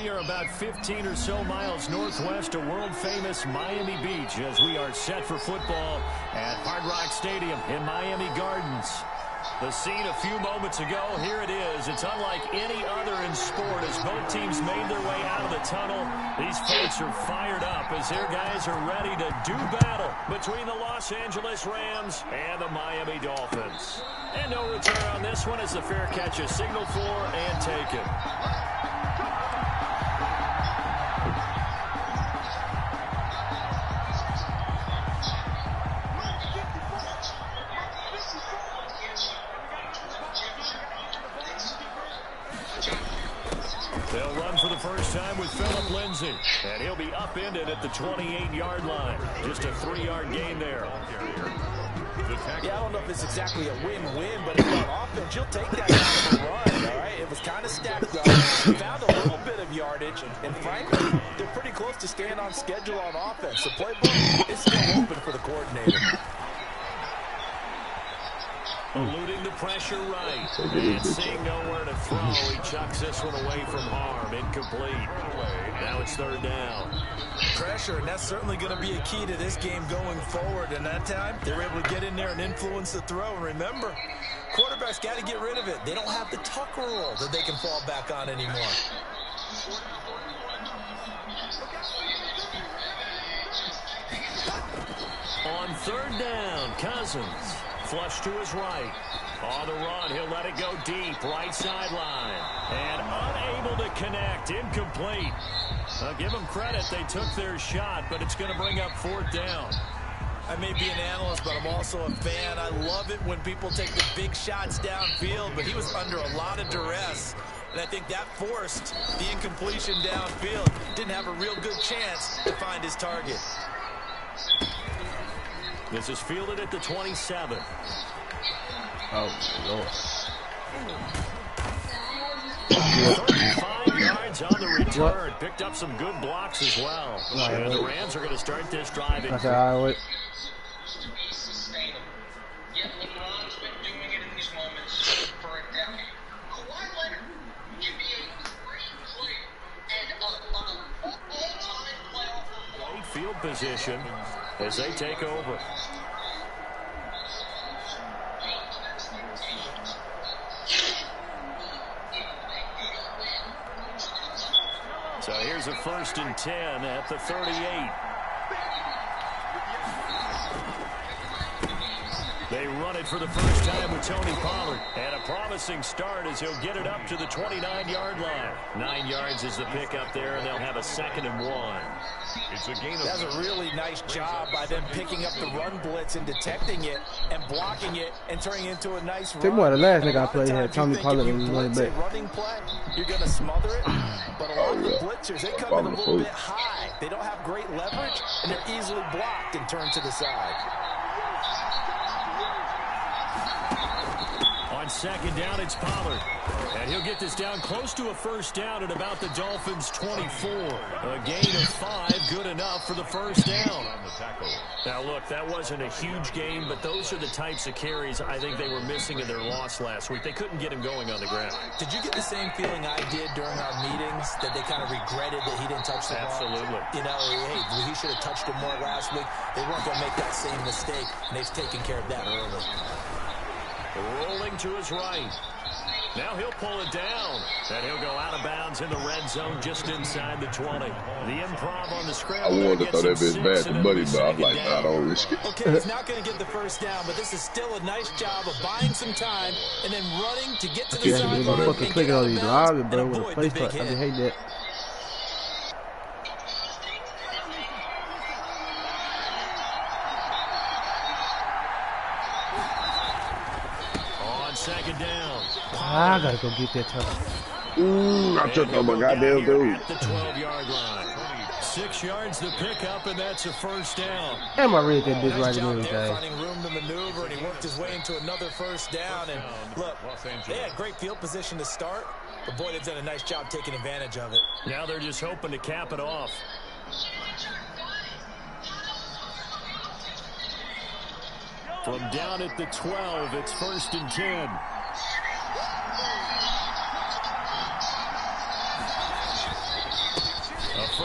We are about 15 or so miles northwest of world-famous Miami Beach as we are set for football at Hard Rock Stadium in Miami Gardens. The scene a few moments ago, here it is. It's unlike any other in sport as both teams made their way out of the tunnel. These folks are fired up as their guys are ready to do battle between the Los Angeles Rams and the Miami Dolphins. And no return on this one as the fair catch is signaled for and taken. They'll run for the first time with Phillip Lindsay, and he'll be upended at the 28-yard line. Just a 3-yard gain there. Yeah, I don't know if it's exactly a win-win, but if you're on offense, you'll take that kind of a run, all right? It was kind of stacked up. Found a little bit of yardage, and frankly, they're pretty close to staying on schedule on offense. The playbook is still open for the coordinator. Eluding the pressure right. And seeing nowhere to throw, he chucks this one away from harm. Incomplete. Now it's third down. Pressure, and that's certainly going to be a key to this game going forward. And that time, they were able to get in there and influence the throw. And remember, quarterbacks got to get rid of it. They don't have the tuck rule that they can fall back on anymore. On third down, Cousins. Flush to his right. On the run, he'll let it go deep. Right sideline. And unable to connect. Incomplete. Give them credit. They took their shot, but it's going to bring up fourth down. I may be an analyst, but I'm also a fan. I love it when people take the big shots downfield, but he was under a lot of duress. And I think that forced the incompletion downfield. Didn't have a real good chance to find his target. This is fielded at the 27. Oh, Lord. 35 yards on the return. Picked up some good blocks as well. And the Rams are going to start this drive. Field position as they take over. So here's a 1st and 10 at the 38. They run it for the first time with Tony Pollard. And a promising start as he'll get it up to the 29-yard line. 9 yards is the pickup there, and they'll have a 2nd and 1. It's a gain of That's a really nice job by them picking up the run blitz and detecting it and blocking it and turning it into a nice run. More the last nigga I played had Tony Pollard and running back. Running play, you're going to smother it. But a lot of the blitzers, they come in a little bit high. They don't have great leverage, and they're easily blocked and turned to the side. On 2nd down, it's Pollard. And he'll get this down close to a 1st down at about the Dolphins' 24. A gain of 5, good enough for the 1st down. Now, look, that wasn't a huge game, but those are the types of carries I think they were missing in their loss last week. They couldn't get him going on the ground. Did you get the same feeling I did during our meetings, that they kind of regretted that he didn't touch the ball? Absolutely. You know, hey, he should have touched him more last week. They weren't going to make that same mistake, and they've taken care of that early. Rolling to his right. Now he'll pull it down, and he'll go out of bounds in the red zone just inside the 20. The improv on the scramble. I wanted to throw that bitch back to Buddy, but I was like, nah, don't risk it. Okay, he's not going to get the 1st down, but this is still a nice job of buying some time and then running to get to the sideline and get out of bounds and avoid the big hit. I hate that. On 2nd down. I gotta go get that touch. I took on my goddamn dude. At the 12-yard line. 6 yards to pick up, and that's a 1st down. Damn, I read that bitch right in there, finding room to maneuver, and he worked his way into another 1st down. And look, they had great field position to start, but boy, they've done a nice job taking advantage of it. Now they're just hoping to cap it off. From down at the 12, it's 1st and 10.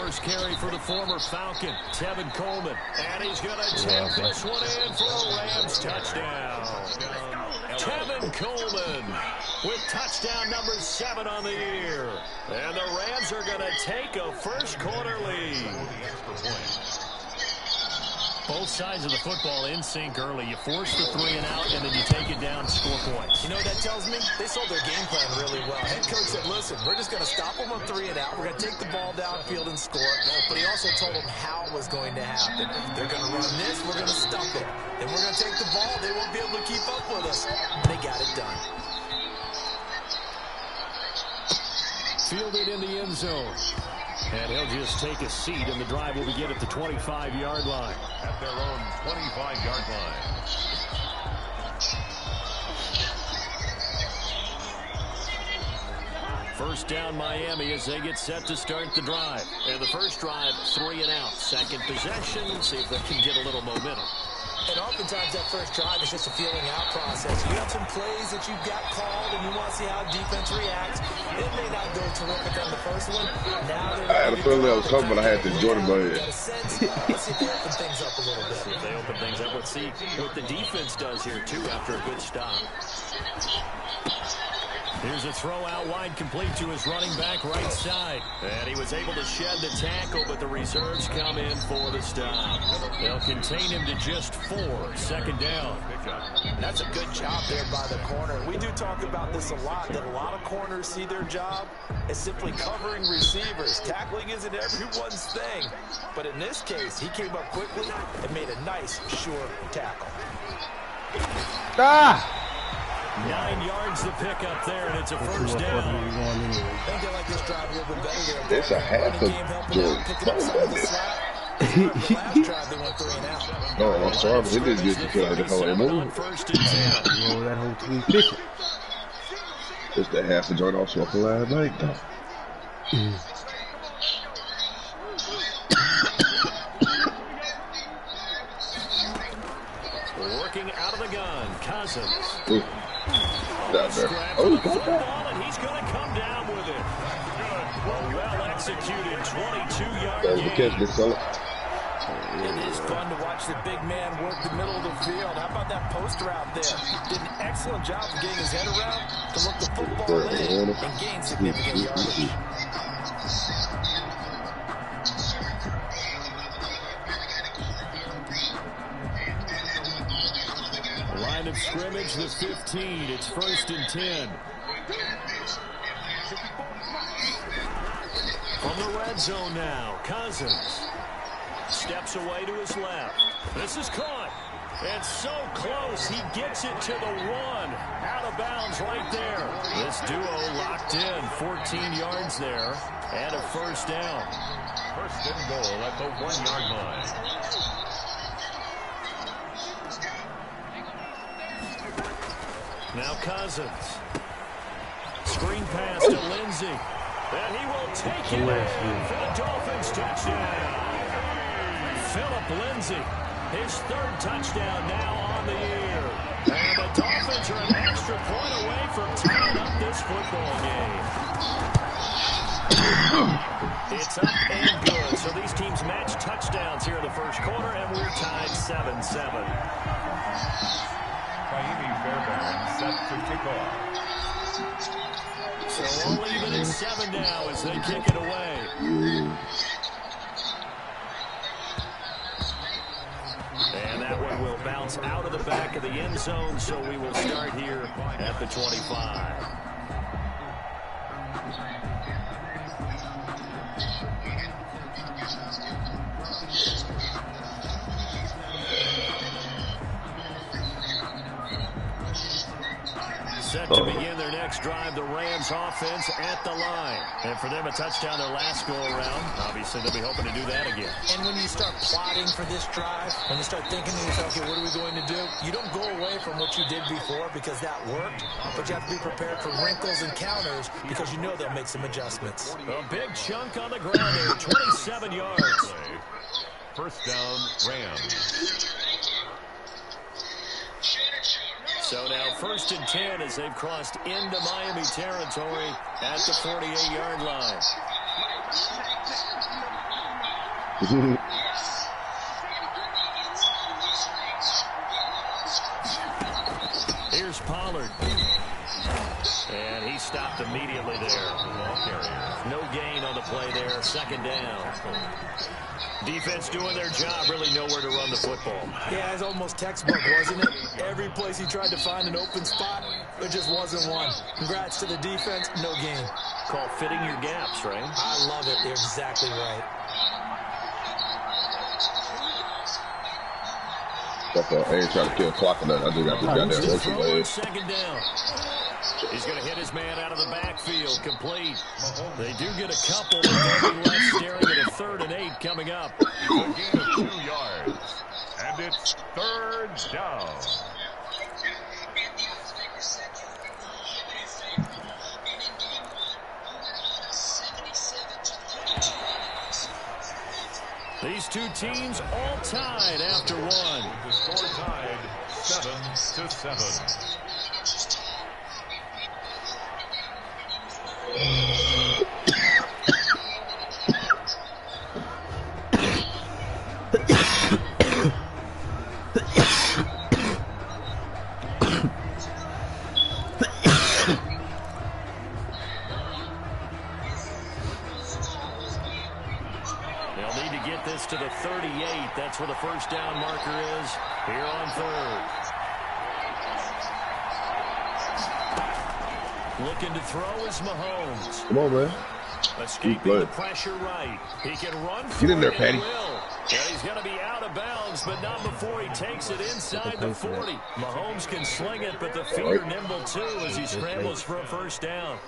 first carry for the former Falcon, Tevin Coleman. And he's going to tip this one in for a Rams touchdown. Tevin Coleman with touchdown number 7 on the year. And the Rams are going to take a first quarter lead. Both sides of the football in sync early. You force the 3 and out, and then you take it down, score points. You know what that tells me? They sold their game plan really well. Head coach said, listen, we're just going to stop them on 3 and out. We're going to take the ball downfield and score. But he also told them how it was going to happen. They're going to run this. We're going to stop it. Then we're going to take the ball. They won't be able to keep up with us. And they got it done. Fielded in the end zone. And he'll just take a seat, and the drive will begin at the 25-yard line. At their own 25-yard line. First down Miami as they get set to start the drive. And the first drive, 3 and out. Second possession, see if they can get a little momentum. And oftentimes that first drive is just a feeling out process. You have some plays that you've got called, and you want to see how defense reacts. It may not go terrific on the first one. Now I had a feeling that was coming, but I had to Jordan Bud. Let's see if they open things up a little bit. See if they open things up. Let's see what the defense does here, too, after a good stop. Here's a throw out wide, complete to his running back right side. And he was able to shed the tackle, but the reserves come in for the stop. They'll contain him to just 4. Second down. That's a good job there by the corner. We do talk about this a lot, that a lot of corners see their job as simply covering receivers. Tackling isn't everyone's thing. But in this case, he came up quickly and made a nice, sure tackle. 9 yards to pick up there, and it's a first down. I think they like this drive a little bit better there. It's a half of Jordan. Last drive they went 3 and out. No, I'm sorry, but it didn't get to how they move. First and 10. Roll that whole 350. It's the half of Jordan I was smoking last night, though. Working out of the gun, Cousins. Ooh. Down there. Oh, got that. And he's going to come down with it. Well executed, 22-yard That was the catch, this fella. It is fun to watch the big man work the middle of the field. How about that post route there? Did an excellent job of getting his head around to look the football in and gain significant yardage. Line of scrimmage, the 15. It's first and 10. From the red zone now, Cousins steps away to his left. This is caught. And so close, he gets it to the 1. Out of bounds right there. This duo locked in, 14 yards there, and a first down. First and goal at the 1-yard line. Now Cousins. Screen pass to Lindsey. And he will take it in for the Dolphins touchdown. Philip Lindsey, his 3rd touchdown now on the year. And the Dolphins are an extra point away from tying up this football game. It's up and good. So these teams match touchdowns here in the first quarter, and we're tied 7-7. Miami Fairbairn set to kick off. So all even at 7 now as they kick it away. And that one will bounce out of the back of the end zone, so we will start here at the 25. Set to begin their next drive, the Rams offense at the line. And for them, a touchdown their last go-around. Obviously, they'll be hoping to do that again. And when you start plotting for this drive, when you start thinking to yourself, okay, what are we going to do? You don't go away from what you did before because that worked, but you have to be prepared for wrinkles and counters because you know they'll make some adjustments. A big chunk on the ground there, 27 yards. First down, Rams. So now first and 10 as they've crossed into Miami territory at the 48-yard line. Here's Pollard. And he stopped immediately there. No gain on the play there. Second down. Defense doing their job, really nowhere to run the football. Yeah, it's almost textbook, wasn't it? Every place he tried to find an open spot, there just wasn't one. Congrats to the defense, no gain. Called fitting your gaps, right? I love it. You're exactly right. I ain't trying to kill clock or nothing. I just got this goddamn motion leg. Second down. He's going to hit his man out of the backfield. Complete. They do get a couple, but they'll be left staring at a 3rd and 8 coming up. A gain of 2 yards. And it's 3rd down. These two teams all tied after one. The score tied 7-7. They'll need to get this to the 38. That's where the first down marker is here on 3rd. Looking to throw is Mahomes. Come on, man. Escaping the pressure right. He can run for Get in there, it Patty. and will. And he's going to be out of bounds, but not before he takes it inside the 40. Mahomes can sling it, but the feet are nimble too as he scrambles for a first down.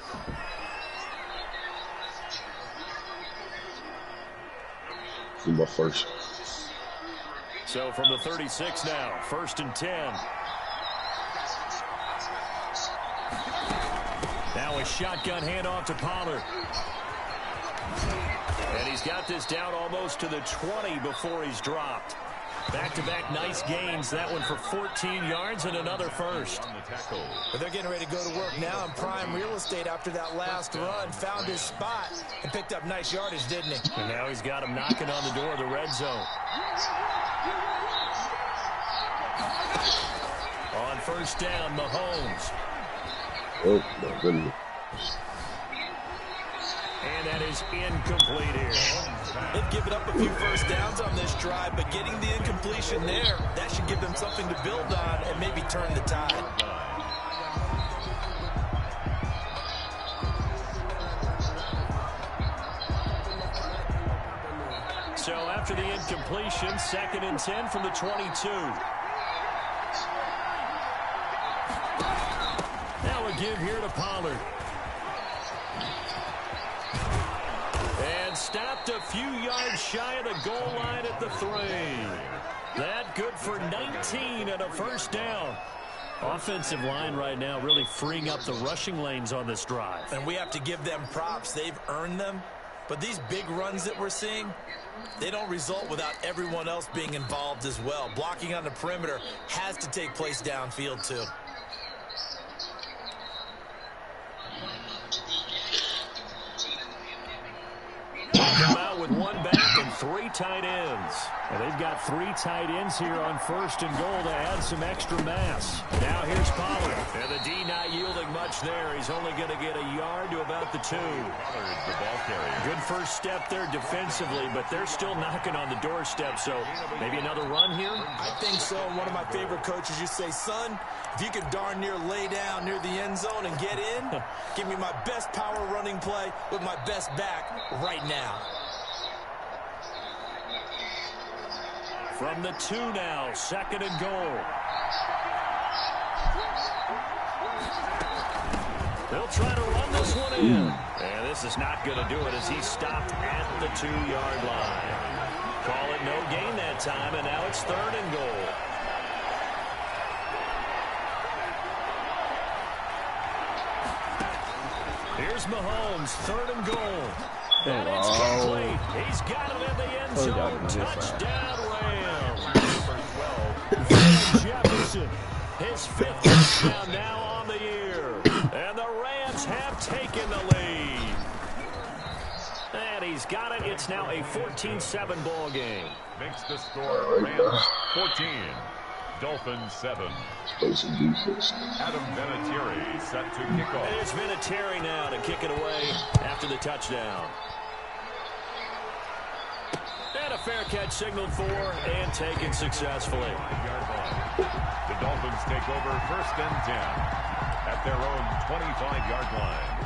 See my first. So from the 36 now, 1st and 10. Now a shotgun handoff to Pollard. And he's got this down almost to the 20 before he's dropped. Back-to-back nice gains. That one for 14 yards and another first. But they're getting ready to go to work now in prime real estate after that last run. Found his spot and picked up nice yardage, didn't he? And now he's got him knocking on the door of the red zone. On first down, Mahomes. Oh, my goodness. And that is incomplete here. They've given up a few first downs on this drive, but getting the incompletion there, that should give them something to build on and maybe turn the tide. So after the incompletion, 2nd and 10 from the 22. Now a give here to Pollard. And stopped a few yards shy of the goal line at the 3. That good for 19 and a first down. Offensive line right now really freeing up the rushing lanes on this drive. And we have to give them props. They've earned them. But these big runs that we're seeing, they don't result without everyone else being involved as well. Blocking on the perimeter has to take place downfield too. Come out with one back and 3 tight ends. And they've got 3 tight ends here on 1st and goal to add some extra mass. Now here's Pollard. And the D not yielding much there. He's only going to get a yard to about the 2. Pollard, the ball carrier. Good first step there defensively, but they're still knocking on the doorstep. So maybe another run here? I think so. One of my favorite coaches, you say, son, if you could darn near lay down near the end zone and get in, give me my best power running play with my best back right now. From the 2 now, 2nd and goal. They'll try to run this one in. And this is not going to do it as he stopped at the 2-yard line. Call it no gain that time, and now it's 3rd and goal. Here's Mahomes, 3rd and goal. And it's complete. He's got it in the end zone. Touchdown, Rams. Jefferson, his 5th touchdown now on the year. And the Rams have taken the lead. And he's got it. It's now a 14-7 ball game. Makes the score Rams 14, Dolphins 7. Play some defense. Adam Vinatieri set to kick off. And it's Vinatieri now to kick it away after the touchdown. And a fair catch signaled for and taken successfully. 5-yard line. The Dolphins take over 1st and 10 at their own 25-yard line.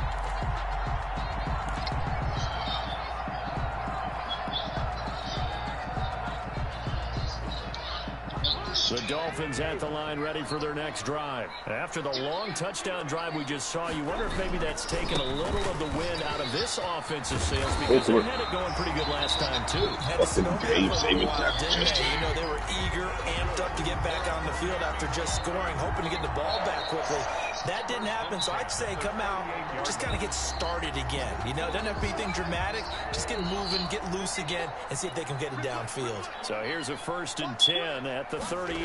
The Dolphins at the line ready for their next drive. After the long touchdown drive we just saw, you wonder if maybe that's taken a little of the wind out of this offensive sails because they had it going pretty good last time, too. Had to slow down for a little while, didn't they? You know, they were eager, amped up to get back on the field after just scoring, hoping to get the ball back quickly. That didn't happen, so I'd say come out, just kind of get started again. You know, it doesn't have to be anything dramatic. Just get moving, get loose again, and see if they can get it downfield. So here's a 1st and 10 at the 38.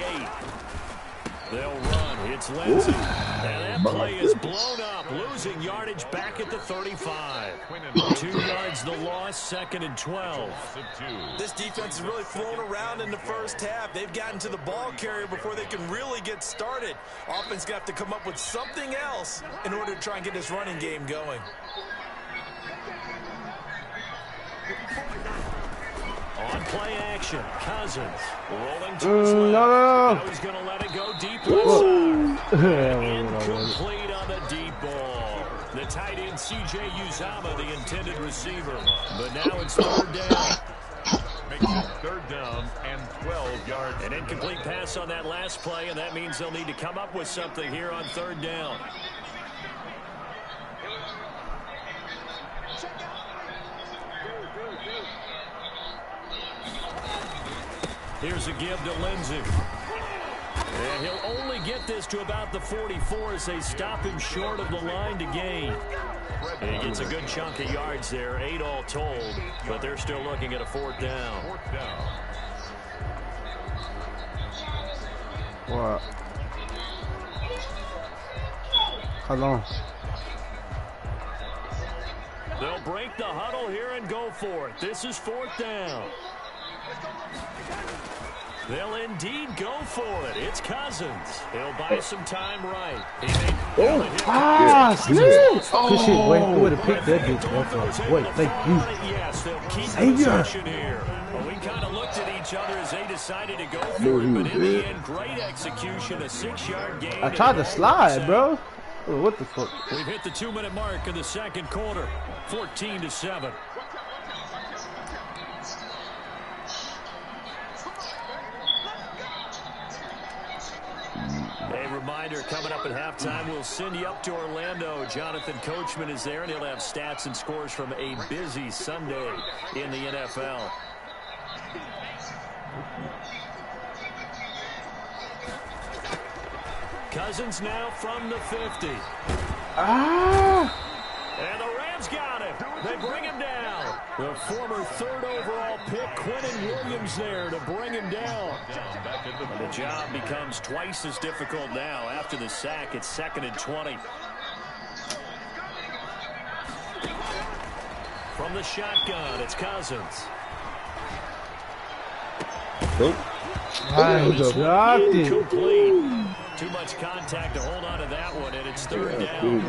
They'll run. It's Lindsey. And that play is blown up, losing yardage back at the 35. 2 yards the loss, 2nd and 12. This defense is really thrown around in the first half. They've gotten to the ball carrier before they can really get started. Offense got to come up with something else in order to try and get this running game going. On play action, Cousins rolling to his left. No. Now he's going to let it go deep left side. Incomplete on the deep ball. The tight end, C.J. Uzama, the intended receiver. But now it's 3rd down. Makes it 3rd down and 12 yards. An incomplete pass on that last play, and that means they'll need to come up with something here on 3rd down. Here's a give to Lindsey. And he'll only get this to about the 44 as they stop him short of the line to gain. And he gets a good chunk of yards there, 8 all told, but they're still looking at a 4th down. 4th down. What? How long? They'll break the huddle here and go for it. This is 4th down. They'll indeed go for it. It's Cousins. He'll buy some time right. Snap! Good shit, boy. Who would have picked that bitch? That's right. Boy, thank you. Yes, they'll keep Savior. here. Well, we kind of looked at each other as they decided to go for it, but in the end, great execution, a 6-yard gain. I tried to slide, bro. Oh, what the fuck? We've hit the 2-minute mark of the 2nd quarter, 14-7. A reminder, coming up at halftime, we'll send you up to Orlando. Jonathan Coachman is there, and he'll have stats and scores from a busy Sunday in the NFL. Cousins now from the 50. And the Rams got him. They bring him down. The former 3rd overall pick, Quinnen Williams, there to bring him down. The job becomes twice as difficult now. After the sack, it's 2nd and 20. From the shotgun, it's Cousins. Incomplete. Too much contact to hold on to that one, and it's 3rd down.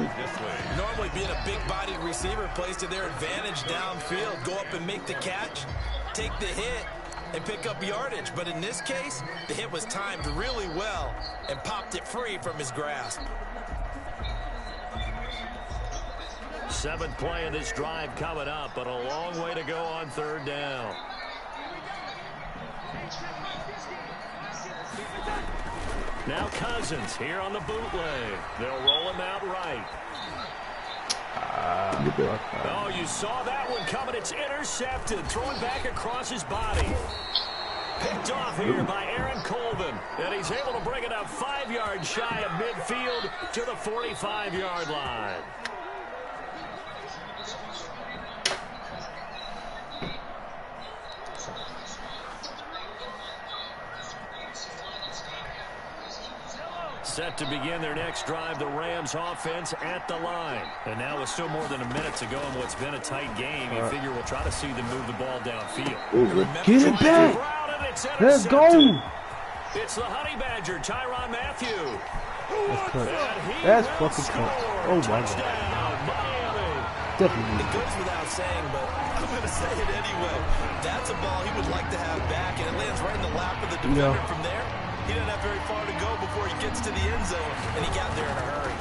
Normally being a big-bodied receiver plays to their advantage downfield. Go up and make the catch, take the hit, and pick up yardage. But in this case, the hit was timed really well and popped it free from his grasp. 7th play of this drive coming up, but a long way to go on 3rd down. Now Cousins here on the bootleg. They'll roll him out right. Oh, you saw that one coming. It's intercepted. Thrown back across his body. Picked off here by Aaron Colvin. And he's able to bring it up 5 yards shy of midfield to the 45-yard line. set to begin their next drive. The Rams offense at the line. And now with still more than a minute to go in what's been a tight game, you figure we'll try to see them move the ball downfield. Get it back. Let's go. It's the Honey Badger, Tyrann Mathieu. That's fucking cut. Oh, my God. Definitely. It goes without saying, but I'm going to say it anyway. That's a ball he would like to have back, and it lands right in the lap of the defender. From there, he doesn't have very far to go before he gets to the end zone, and he got there in a hurry.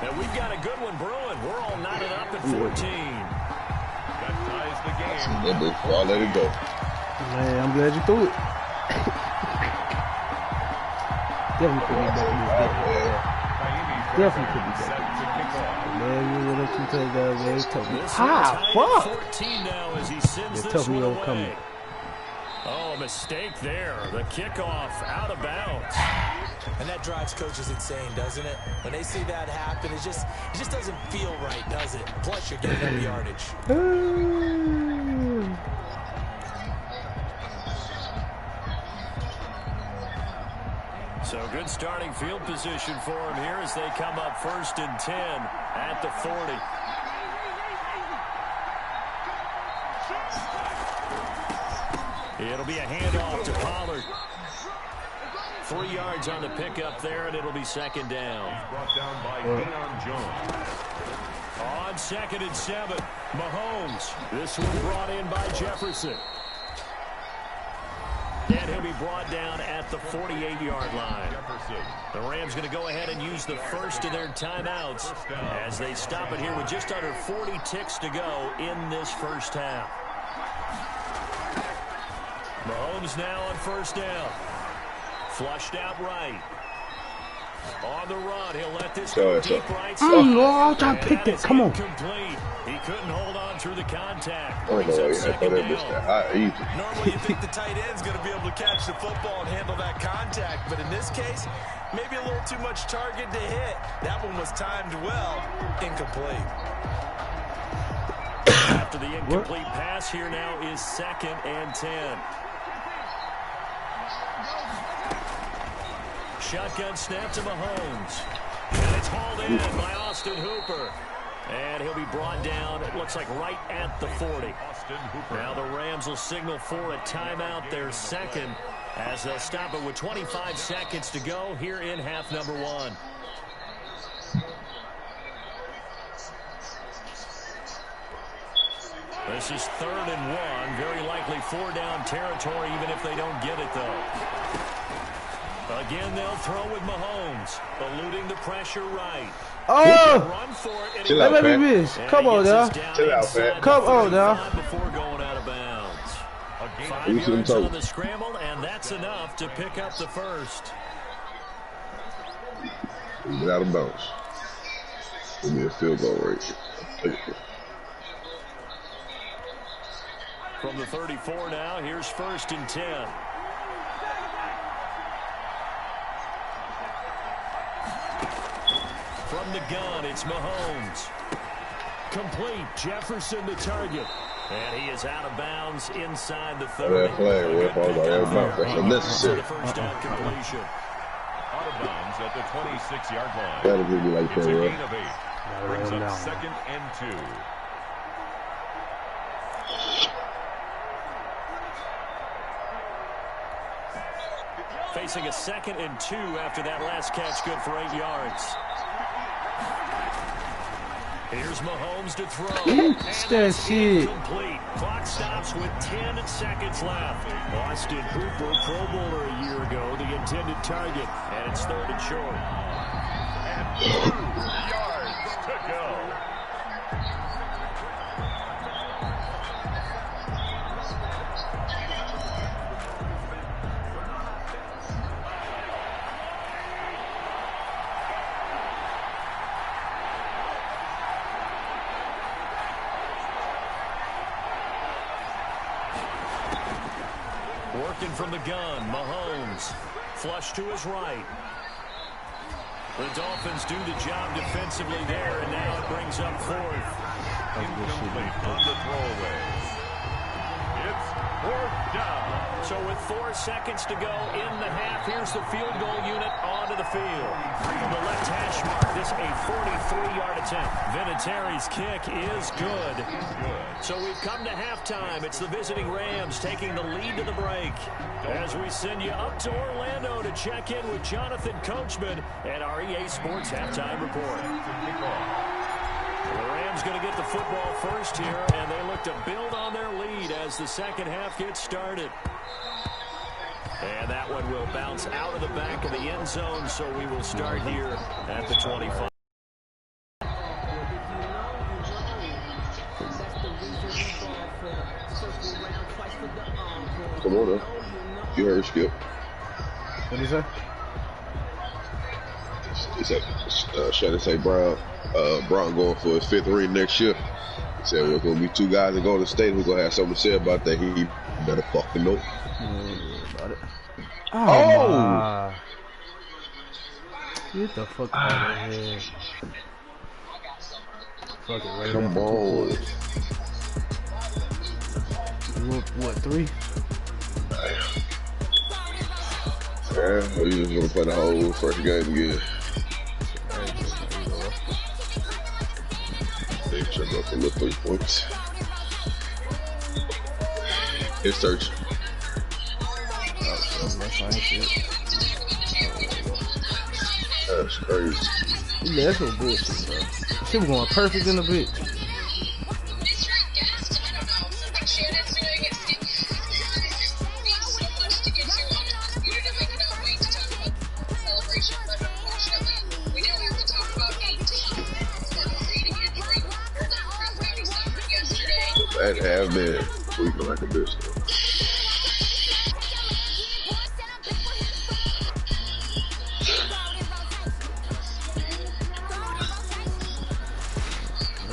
And we've got a good one brewing. We're all knotted up at 14. That ties the game. I'll let it go. Man, I'm glad you threw it. Definitely could be better. Definitely could be better. Man, you went up 2 touchdowns, man. It's tough. Fuck! 14 now as he sends this one away. Oh, mistake there. The kickoff out of bounds. And that drives coaches insane, doesn't it? When they see that happen, it just doesn't feel right, does it? Plus, you're getting up yardage. So good starting field position for him here as they come up 1st and 10 at the 40. It'll be a handoff to Pollard. 3 yards on the pickup there, and it'll be 2nd down. Brought down by Deion Jones. On 2nd and 7, Mahomes. This one brought in by Jefferson. And he'll be brought down at the 48-yard line. The Rams going to go ahead and use the first of their timeouts as they stop it here with just under 40 ticks to go in this first half. Mahomes now on 1st down. Flushed out right. On the run, he'll let this go deep right side. I'm trying to pick that. Come on. Complete. He couldn't hold on through the contact. I thought that missed that high easy. Normally, you think the tight end's going to be able to catch the football and handle that contact, but in this case, maybe a little too much target to hit. That one was timed well. Incomplete. After the incomplete pass, here now is 2nd and 10. Shotgun snap to Mahomes. And it's hauled in by Austin Hooper. And he'll be brought down, it looks like right at the 40. Now the Rams will signal for a timeout, their 2nd, as they'll stop it with 25 seconds to go here in half number 1. This is 3rd and 1, very likely 4-down territory even if they don't get it though. Again, they'll throw with Mahomes, eluding the pressure right. Oh! Run for it. Chill out, let me man. miss. Come on now. Chill out, man. Come on now. Before going out of bounds. 5 Who's in yards on total? the scramble, and that's enough to pick up the first. Get out of bounds. Give me a field goal right here. From the 34 now, here's 1st and 10. From the gun, it's Mahomes. Complete. Jefferson the target. And he is out of bounds inside the 30. That flag, that's unnecessary. The first down completion. Out of bounds at the 26-yard line. That'll give you like It's that, a right? gain of 8. Brings up 2nd and 2. Facing a 2nd and 2 after that last catch, good for 8 yards. Here's Mahomes to throw. That shit. Complete. Clock stops with 10 seconds left. Austin Hooper, Pro Bowler a year ago, the intended target, and it's 3rd and short. And 2 yards to go. Working from the gun, Mahomes. Flush to his right. The Dolphins do the job defensively there, and now it brings up 4th. Incomplete on the throwaway. It's 4th down. So with 4 seconds to go in the half, here's the field goal unit onto the field. From the left hash mark, this a 43-yard attempt. Vinatieri's kick is good. So we've come to halftime. It's the visiting Rams taking the lead to the break. As we send you up to Orlando to check in with Jonathan Coachman and our EA Sports Halftime Report. The Rams going to get the football first here, and they look to build on their lead as the second half gets started. And that one will bounce out of the back of the end zone, so we will start here at the 25. Come on now. You heard Skip. What did he say? He said, Shannon say Brown going for his 5th ring next year. He said, we're going to be 2 guys that go to the state who's going to have something to say about that. He better fucking know. About it. Oh! Get the fuck out of here. Fuck it, right. Come on. What, 3? Yeah, we just going to play the whole first game again. They check up for the 3 points. It's search. That's crazy. Yeah, that's no bullshit, bro. She was going perfect in the bitch. That have been tweaking like a bitch.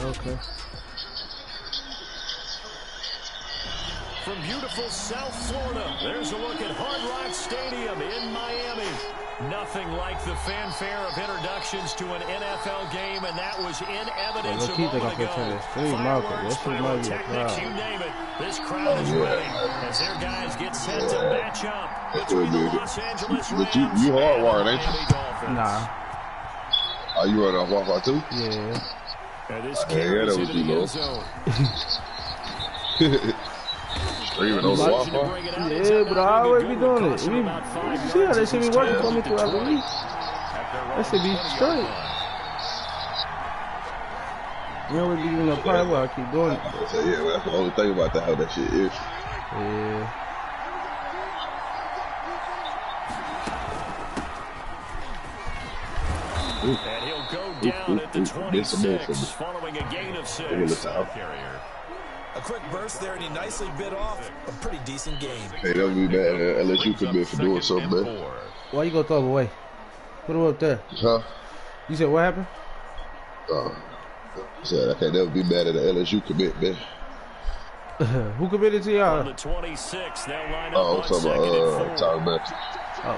Okay. From beautiful South Florida, there's a look at Hard Rock Stadium in Miami. Nothing like the fanfare of introductions to an NFL game, and that was in evidence a moment ago. Fireworks, pyrotechnics, you name it. This crowd is ready as their guys get set to match up between the Los Angeles Rams But you hardwired, ain't and you? Dolphins. Nah. Are you running off Wi-Fi too? Yeah. And this carries into the end zone. Even on Wi-Fi? Yeah, but I always be doing it. You see how they should be working for me throughout the week? That should be straight. You always be doing a part where I keep doing it. So, yeah, that's the only thing about that, how that shit is. Yeah. And he'll go down at the 26, following a gain of 6. A quick burst there, and he nicely bit off a pretty decent game. Hey, that would be bad unless you commit for doing something, man. Why you gonna throw it away? Put it up there. Huh? You said what happened? Said I can't never be mad at the LSU commit, man. Who committed to y'all? On the 26, they'll line up Oh, on talking second and 4. about Tyler Maxey. Oh.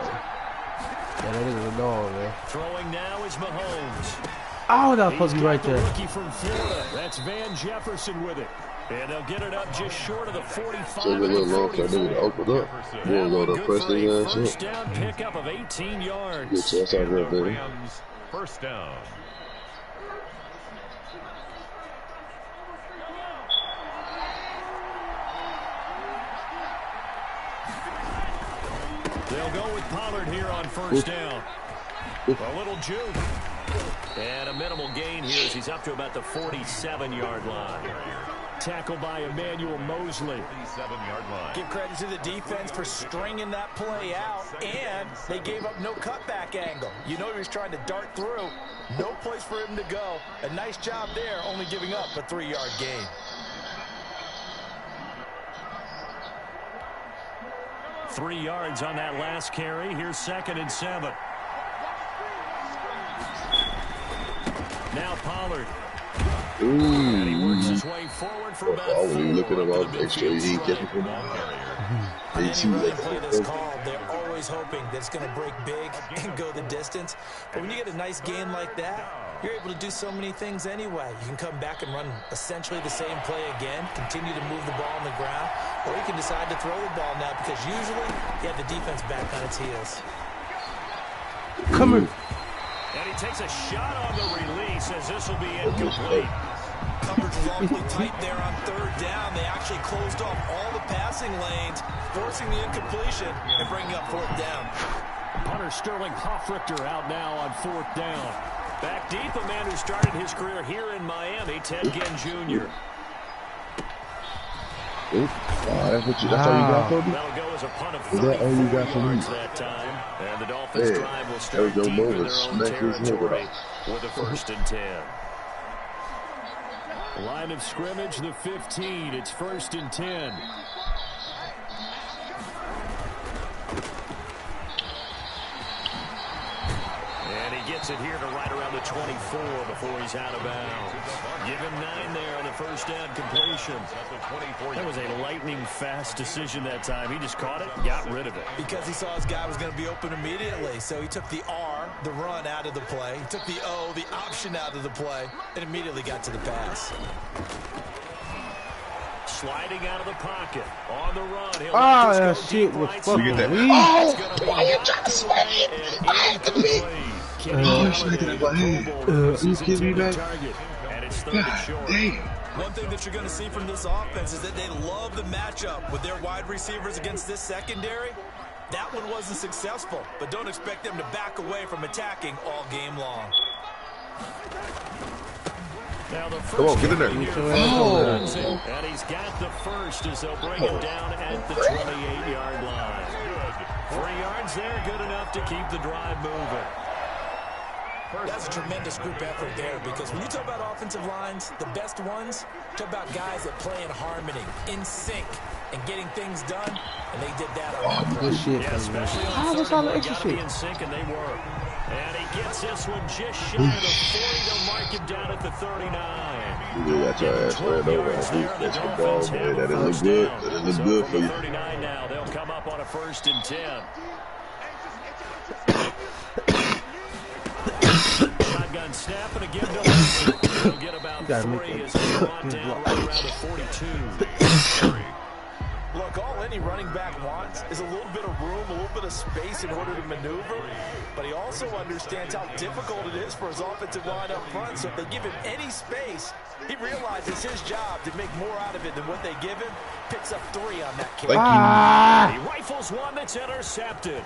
Yeah, that is a dog, man. Throwing now is Mahomes. Oh, that was supposed to be right The there. rookie from Florida. That's Van Jefferson with it. And they'll get it up just short of the 45. So a little long for them to open up. You want to go to press their ass First up. down pickup of 18 yards. Good chance out there, baby. Rams, first down. They'll go with Pollard here on first down. A little juke. And a minimal gain here as he's up to about the 47-yard line. Tackled by Emmanuel Mosley. 47-yard line. Give credit to the defense for stringing that play out, and they gave up no cutback angle. You know he was trying to dart through. No place for him to go. A nice job there, only giving up a 3-yard gain. Three yards on that last carry. Here's 2nd and 7. Now Pollard. And he works his way forward for about 4. I wasn't even looking at all the extra he catching from Anytime they play this call, they're always hoping that it's going to break big and go the distance. But when you get a nice gain like that, you're able to do so many things anyway. You can come back and run essentially the same play again, continue to move the ball on the ground, or you can decide to throw the ball now because usually you have the defense back on its heels. Come here. And he takes a shot on the release as this will be incomplete. Coverage was awfully tight there on third down. They actually closed off all the passing lanes, forcing the incompletion and bringing up fourth down. Punter Sterling Hoffrichter out now on fourth down. Back deep, a man who started his career here in Miami, Ted Ginn Jr. That's all you got for me? That'll go as a punt of Is that all you got 34 for me? yards that time. And the Dolphins drive will start deep in their own territory with a 1st and 10. Line of scrimmage, the 15. It's 1st and 10. And he gets it here to right around the 24 before he's out of bounds. Give him 9 there on the first down completion. That was a lightning-fast decision that time. He just caught it, got rid of it. Because he saw his guy was going to be open immediately. So he took the R, the run, out of the play. He took the O, the option, out of the play, and immediately got to the pass. Sliding out of the pocket. On the run. That shit was fucking weak. Why you trying to swing it? I have to be. You give me back? God damn. One thing that you're going to see from this offense is that they love the matchup with their wide receivers against this secondary. That one wasn't successful, but don't expect them to back away from attacking all game long. Now the first Come on, get in there. and he's got the first as they'll bring him down at the 28-yard line. 3 yards there, good enough to keep the drive moving. That's a tremendous group effort there because when you talk about offensive lines, the best ones, talk about guys that play in harmony, in sync, and getting things done, and they did that on that Good shit. Yeah, especially on How was third, all the they extra gotta be shit? in sync, and they were. And he gets this one just shy of the 40. They'll mark him down at the 39. You got your ass ran over. That's the ball, man. That didn't look good. That didn't look good for you. 39 now. They'll come up on a 1st and 10. Shotgun snap and again they'll get about 3 as they brought down right around the 42. Look, all any running back wants is a little bit of room, a little bit of space in order to maneuver, but he also understands how difficult it is for his offensive line up front, so if they give him any space, he realizes his job to make more out of it than what they give him, picks up 3 on that kick. He rifles one that's intercepted.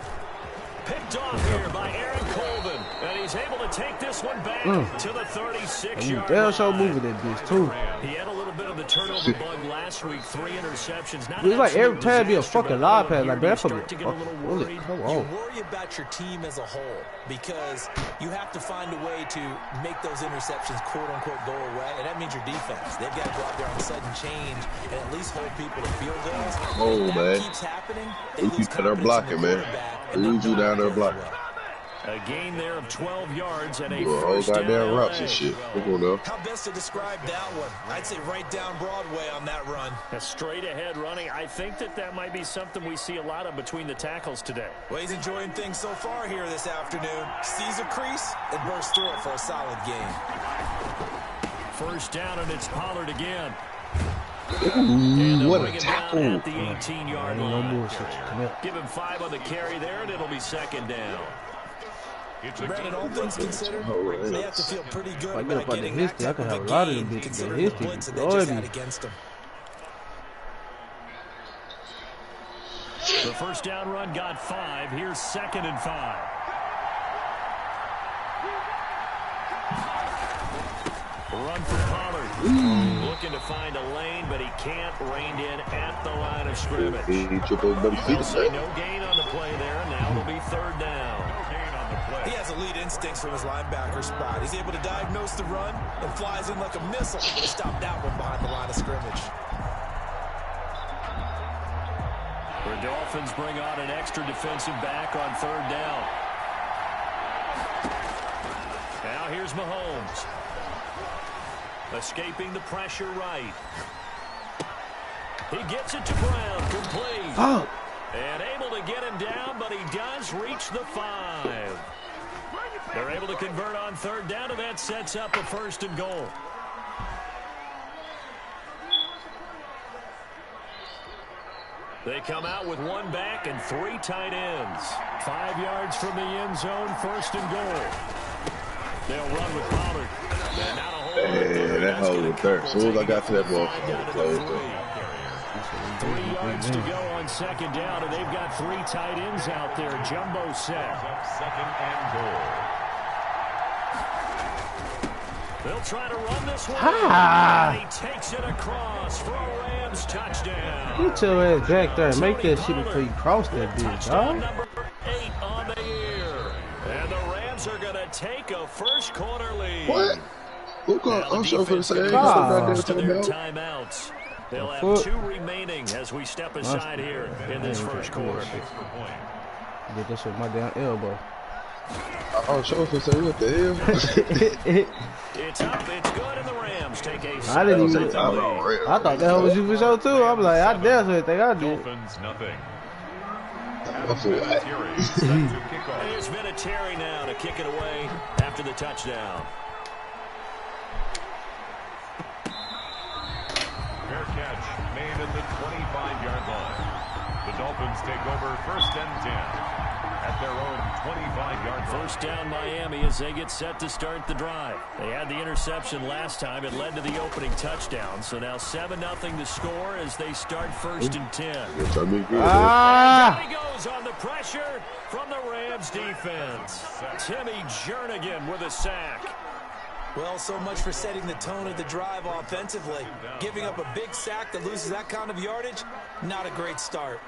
Picked off here by Aaron Colvin, and he's able to take this one back to the 36-yard line. Show moving that bitch too. He had a little bit of the turnover bug last week, 3 interceptions. It's like every time be a fucking live pass like that. Start to get a little worried. Come You on. worry about your team as a whole because you have to find a way to make those interceptions quote-unquote go away, and that means your defense. They've got to go out there on sudden change and at least hold people to field goals. Oh, if that man. keeps happening, they You lose keep there confidence blocking, in the man. quarterback, They and lose you down there play blocking. well. A gain there of 12 yards and a Well, all first down. goddamn routes and shit. Come on now. How best to describe that one? I'd say right down Broadway on that run. A straight ahead running. I think that might be something we see a lot of between the tackles today. Well, he's enjoying things so far here this afternoon. Sees a crease and bursts through it for a solid gain. First down, and it's Pollard again. Ooh, what a Bring him tackle. down at the 18-yard No line. bullshit. Come here. Give him 5 on the carry there, and it'll be 2nd down. Brandon, all things considered, they have to feel pretty good I get about up on the getting that history. I type can of have a a lot of game them bitches. considering The the history blitz that they destroyed just me. had against them. The first down run got 5. Here's 2nd and 5. Run for Pollard. Looking to find a lane, but he can't. Reined in at the line of scrimmage. He triple buddy feet They'll say it. no gain on the play there, and now it'll be 3rd down. He has elite instincts from his linebacker spot. He's able to diagnose the run and flies in like a missile to stop that one behind the line of scrimmage. The Dolphins bring on an extra defensive back on 3rd down. Now here's Mahomes. Escaping the pressure right. He gets it to Brown, complete. And able to get him down, but he does reach the 5. They're able to convert on third down, and that sets up a 1st and goal. They come out with 1 back and 3 tight ends. 5 yards from the end zone, 1st and goal. They'll run with Pollard. And not a whole Yeah, that hole was third. As soon as I got to that ball, I closed it. 3 yards to go on 2nd down, and they've got 3 tight ends out there. Jumbo set. 2nd and goal. They'll try to run this one. And he takes it across for a Rams touchdown. Get your ass back there and make that shit before you cross that bitch, dog. Number 8 on the year. And the Rams are going to take a 1st quarter lead. What? Who called? I'm sure for the same. Timeouts. They'll have 2 remaining as we step aside here in this 1st quarter. Get this with my damn elbow. I'm sure for saying what the hell. It's up, it's good, and the Rams take a I didn't even. lead. I thought that was you for sure too. I'm like, I definitely think I did. Dolphins, nothing. Here's Vinatieri now to kick it away after the touchdown. Fair catch made at the 25-yard line. The Dolphins take over 1st and 10 at their own 25-yard line. 1st down Miami as they get set to start the drive. They had the interception last time. It led to the opening touchdown. So now 7-0 to score as they start 1st and 10. Ah! There he goes on the pressure from the Rams defense. Timmy Jernigan with a sack. Well, so much for setting the tone of the drive offensively. Giving up a big sack that loses that kind of yardage, not a great start.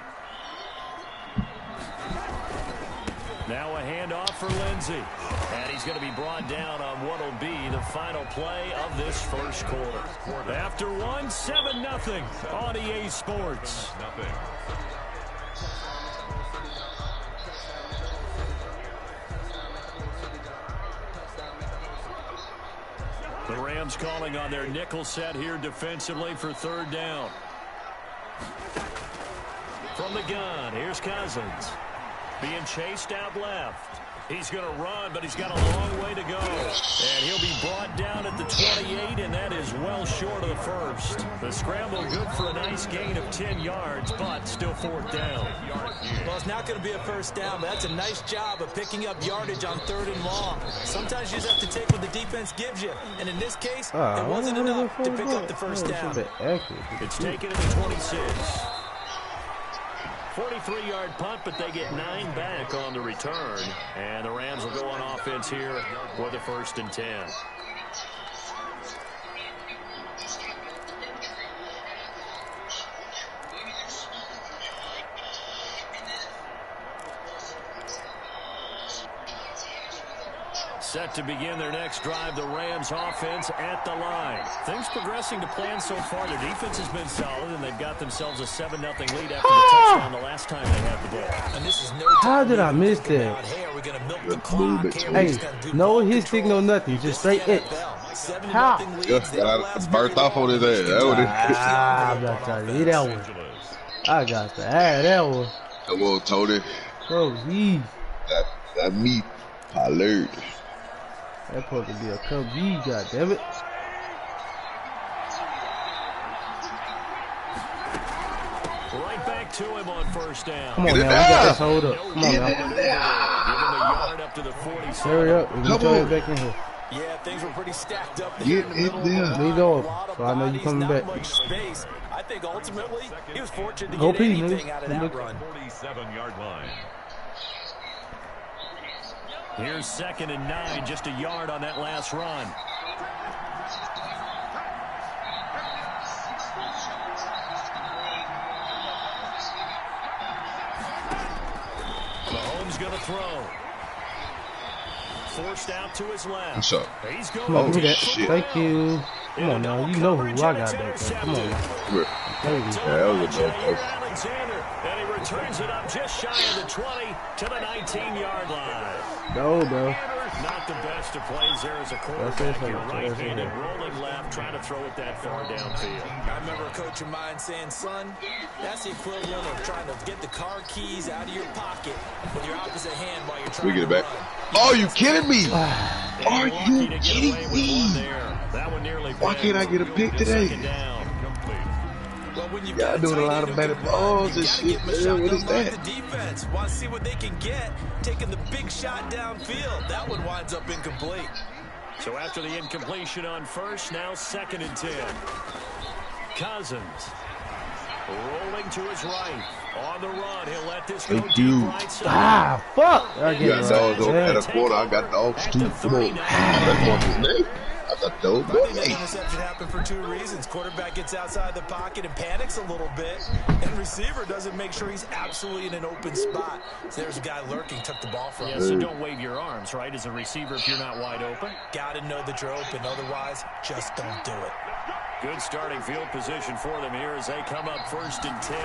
Now a handoff for Lindsey. And he's going to be brought down on what will be the final play of this 1st quarter. After 7-0 on EA Sports. The Rams calling on their nickel set here defensively for 3rd down. From the gun, here's Cousins. Being chased out left. He's going to run, but he's got a long way to go. And he'll be brought down at the 28, and that is well short of the 1st. The scramble good for a nice gain of 10 yards, but still 4th down. Well, it's not going to be a 1st down, but that's a nice job of picking up yardage on 3rd and long. Sometimes you just have to take what the defense gives you. And in this case, it wasn't enough to pick up the 1st down. It's taken at the 26. 43-yard punt, but they get 9 back on the return. And the Rams will go on offense here with a 1st and 10. Set to begin their next drive, the Rams offense at the line. Things progressing to plan so far. Their defense has been solid, and they've got themselves a 7-0 lead after the touchdown the last time they had the ball. And this is no How did I miss that? Hey, are we going to milk the clock? Hey, no hit stick, no nothing. Just straight it. How? Burnt off on his ass. I'm not trying to hit that one. I got to have that one. Come on, Tony. Oh, geez. That meat, Pollard. That's supposed to be a Cub G, goddammit. Right back to him on 1st down. Come on now, we got this hold up. Come on now. Give him a yard up to the 47. Hurry up, we can throw it back in here. Yeah, things were pretty stacked up there. Get in there. Lead over, so I know you coming back. Not much space. I think ultimately he was fortunate to get anything out of that run. 47-yard line. Here's 2nd and 9, just a yard on that last run. Mahomes going to throw. Forced out to his left. What's up? He's going Come on, give me that. shit. Thank you. Come on now, you know who I got back there. Come on now. Thank you. That was a dope. Alexander, and he returns it up just shy of the 20 to the 19-yard line. No, bro. Not the best of plays there as a quarterback. You're right-handed, rolling left, trying to throw it that far downfield. I remember a coach of mine saying, son, that's the equivalent of trying to get the car keys out of your pocket with your opposite hand while you're trying to run. Oh, are you kidding me? Are you kidding me? Why can't I get a pick today? Well, when you've Y'all doing a lot of better balls and shit. What is that? The defense want to see what they can get, taking the big shot downfield. That one winds up incomplete. So after the incompletion on first, now 2nd and 10. Cousins rolling to his right. On the run, he'll let this go deep right side. Ah, fuck. You got dogs over at a corner. I got dogs too. Come on. That's what's his name. I thought those boys. The interception happened for 2 reasons. Quarterback gets outside the pocket and panics a little bit, and receiver doesn't make sure he's absolutely in an open spot. So there's a guy lurking, took the ball from him. So don't wave your arms, right, as a receiver if you're not wide open. Got to know that you're open. Otherwise, just don't do it. Good starting field position for them here as they come up 1st and 10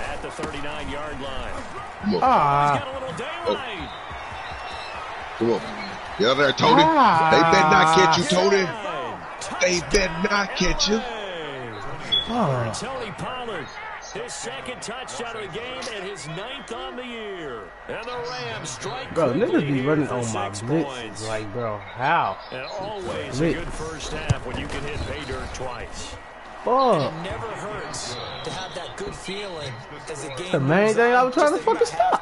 at the 39-yard line. He's got a little daylight. Come on. Get out there, Tony. They better not catch you, Tony. They better not catch you. Tony Pollard, his 2nd touchdown of the game and his 9th on the year. And the Rams strike. Bro, niggas be running on my blitzes. Like, bro, how? And always a good first half when you can hit pay dirt twice. Fuck. It never hurts to have that good feeling as the game. The main thing I was trying to fucking stop.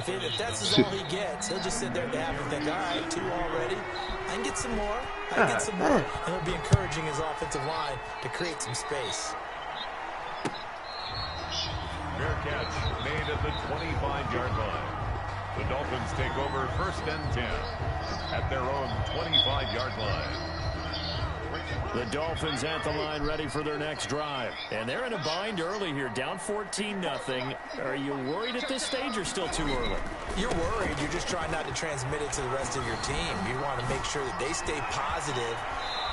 If that's all he gets, he'll just sit there and have and think, all right, 2 already. I can get some more. I can get some more. And he'll be encouraging his offensive line to create some space. Fair catch made at the 25-yard line. The Dolphins take over 1st and 10 at their own 25-yard line. The Dolphins at the line ready for their next drive. And they're in a bind early here, down 14-0. Are you worried at this stage or still too early? You're worried. You're just trying not to transmit it to the rest of your team. You want to make sure that they stay positive.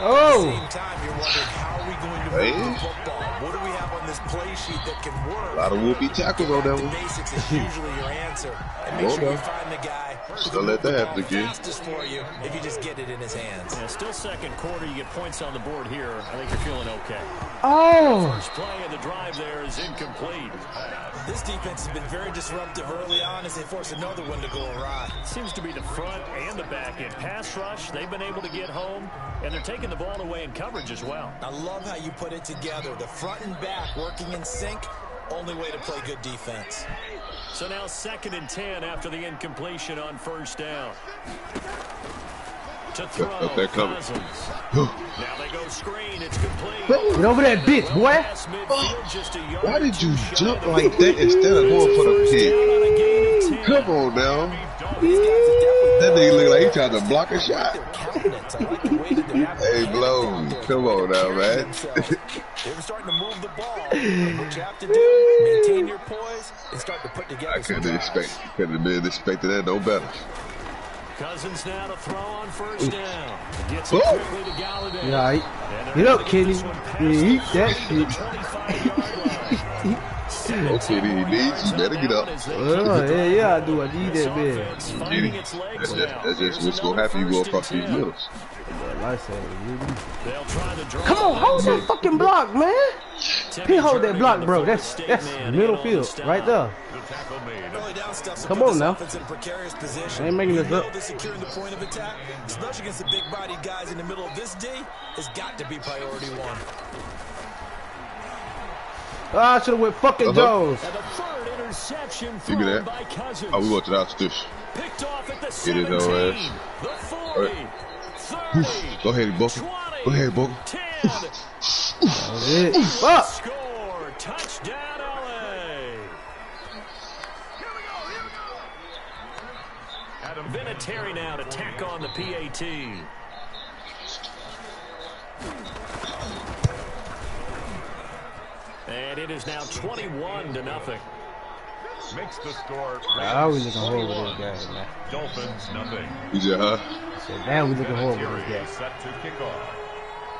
At the same time, you're wondering, how are we going to move the football? What do we have on this play sheet that can work? A lot of whoopee tackles on that one. The basics is usually your answer. And make sure you find the guy Don't let that happen again. fastest for you if you just get it in his hands. Yeah, still 2nd quarter. You get points on the board here. I think you're feeling okay. First play of the drive there is incomplete. This defense has been very disruptive early on as they force another one to go awry. Seems to be the front and the back end. Pass rush, they've been able to get home, and they're taking the ball away in coverage as well. I love how you put it together. The front and back working in sync, only way to play good defense. So now 2nd and 10 after the incompletion on 1st down. To throw, Cousins. Now they go screen, it's complete. Get over that bitch, boy. Why did you jump like that instead of going for the pick? Come on now. That nigga look like he trying to block a shot. Hey, Blow, come on now, man. They're starting to move the ball. What you have to do, maintain your poise and start to put together. I couldn't have been expecting that no better. Cousins now to throw on 1st down. Gets it quickly to Galladay. Yeah, get up, Kenny. Eat that shit. Okay, he needs you. Better get up. Yeah, I do. I need that, man. That's just what's going to happen. You go across these middles. Come on, hold that fucking block, man. He hold that block, bro. That's middle field right there. Come on now. I ain't making this up. Securing the point of attack, especially against the big-bodied guys in the middle of this D, has got to be priority 1. I should have went fucking Jones. Give me that. Oh, we went to the house dish. Get it, though, ass. Right. Go ahead, Booker. Go ahead, Booker. That's it. Fuck. Score. Touchdown, LA. Vinatieri now to tack on the PAT. And it is now 21-0. Makes the score. Now we looking horrible with this guy, man. Dolphins nothing. You said, huh? So now we looking horrible with this guy. Set to kick off.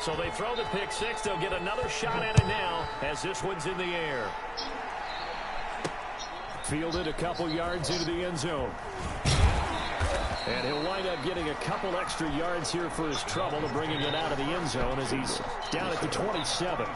So they throw the pick 6. They'll get another shot at it now as this one's in the air. Fielded a couple yards into the end zone. And he'll wind up getting a couple extra yards here for his trouble and bringing it out of the end zone as he's down at the 27.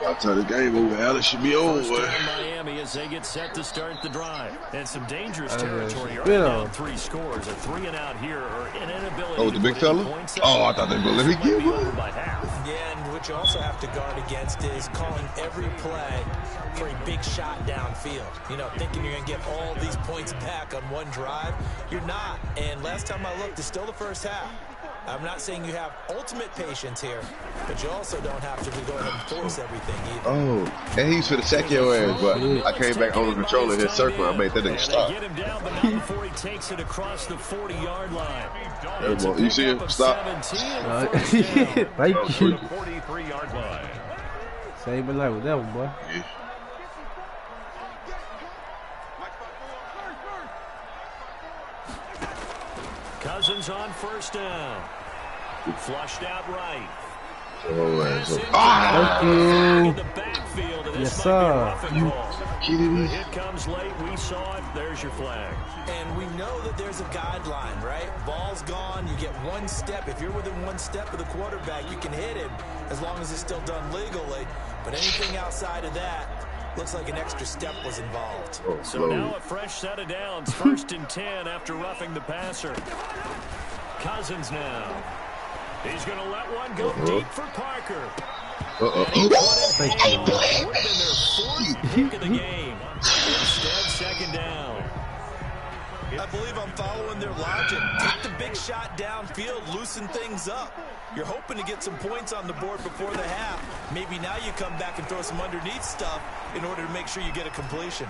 By the time the game over, Alex should be over. Miami as they get set to start the drive. And some dangerous territory. Down 3 scores. A 3-and-out here or an inability. Oh, the big fella? Oh, I thought they were going to let me give one. Yeah, and what you also have to guard against is calling every play for a big shot downfield. You know, thinking you're going to get all these points back on one drive. You're not. And last time I looked, it's still the first half. I'm not saying you have ultimate patience here, but you also don't have to go ahead and force everything either. Oh, and he's for the sack your ass, but I came back on the control in his circle. I made that nigga stop. Get him down, but not before he takes it across the 40-yard line. You see him? Stop. Thank you. 43-yard line. Save my life with that one, boy. Yeah. Cousins on first down. Flushed out right. Thank you. In the backfield, and this Yes, might be a sir. roughing call. Kidding me? The hit comes late. We saw it. There's your flag. And we know that there's a guideline, right? Ball's gone. You get 1 step. If you're within 1 step of the quarterback, you can hit him as long as it's still done legally. But anything outside of that, looks like an extra step was involved. Oh, So now a fresh set of downs. 1st and 10 after roughing the passer. Cousins now. He's going to let one go deep for Parker. Thank you. Would have been their 4th pick of the game. Instead, 2nd down. I believe I'm following their logic. Take the big shot downfield, loosen things up. You're hoping to get some points on the board before the half. Maybe now you come back and throw some underneath stuff in order to make sure you get a completion.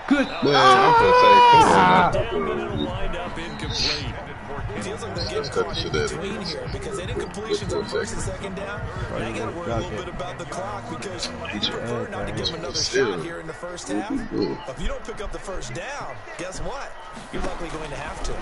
Good. Man, I'm going to say, Down, but it'll wind up incomplete. It feels like they're getting caught in between here because any completions on 1st and 2nd down, now you got to worry a little bit about the clock because you prefer not to give them another shot here in the first half. If you don't pick up the first down, guess what? You're likely going to have to.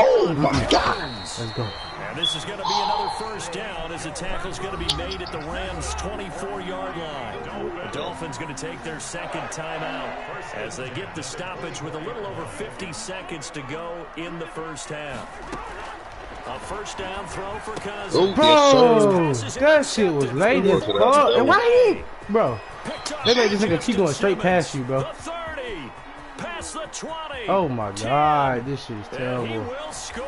Oh my God. Let's go. And this is going to be another first down as the tackle's going to be made at the Rams' 24-yard line. The Dolphins going to take their 2nd timeout as they get the stoppage with a little over 50 seconds to go in the first half. A first down throw for Cousins. Bro, that shit was late as fuck. And why he, bro? They made this nigga keep going straight past you, bro. The 30, past the 20. Oh my God, this shit is And he terrible. will score.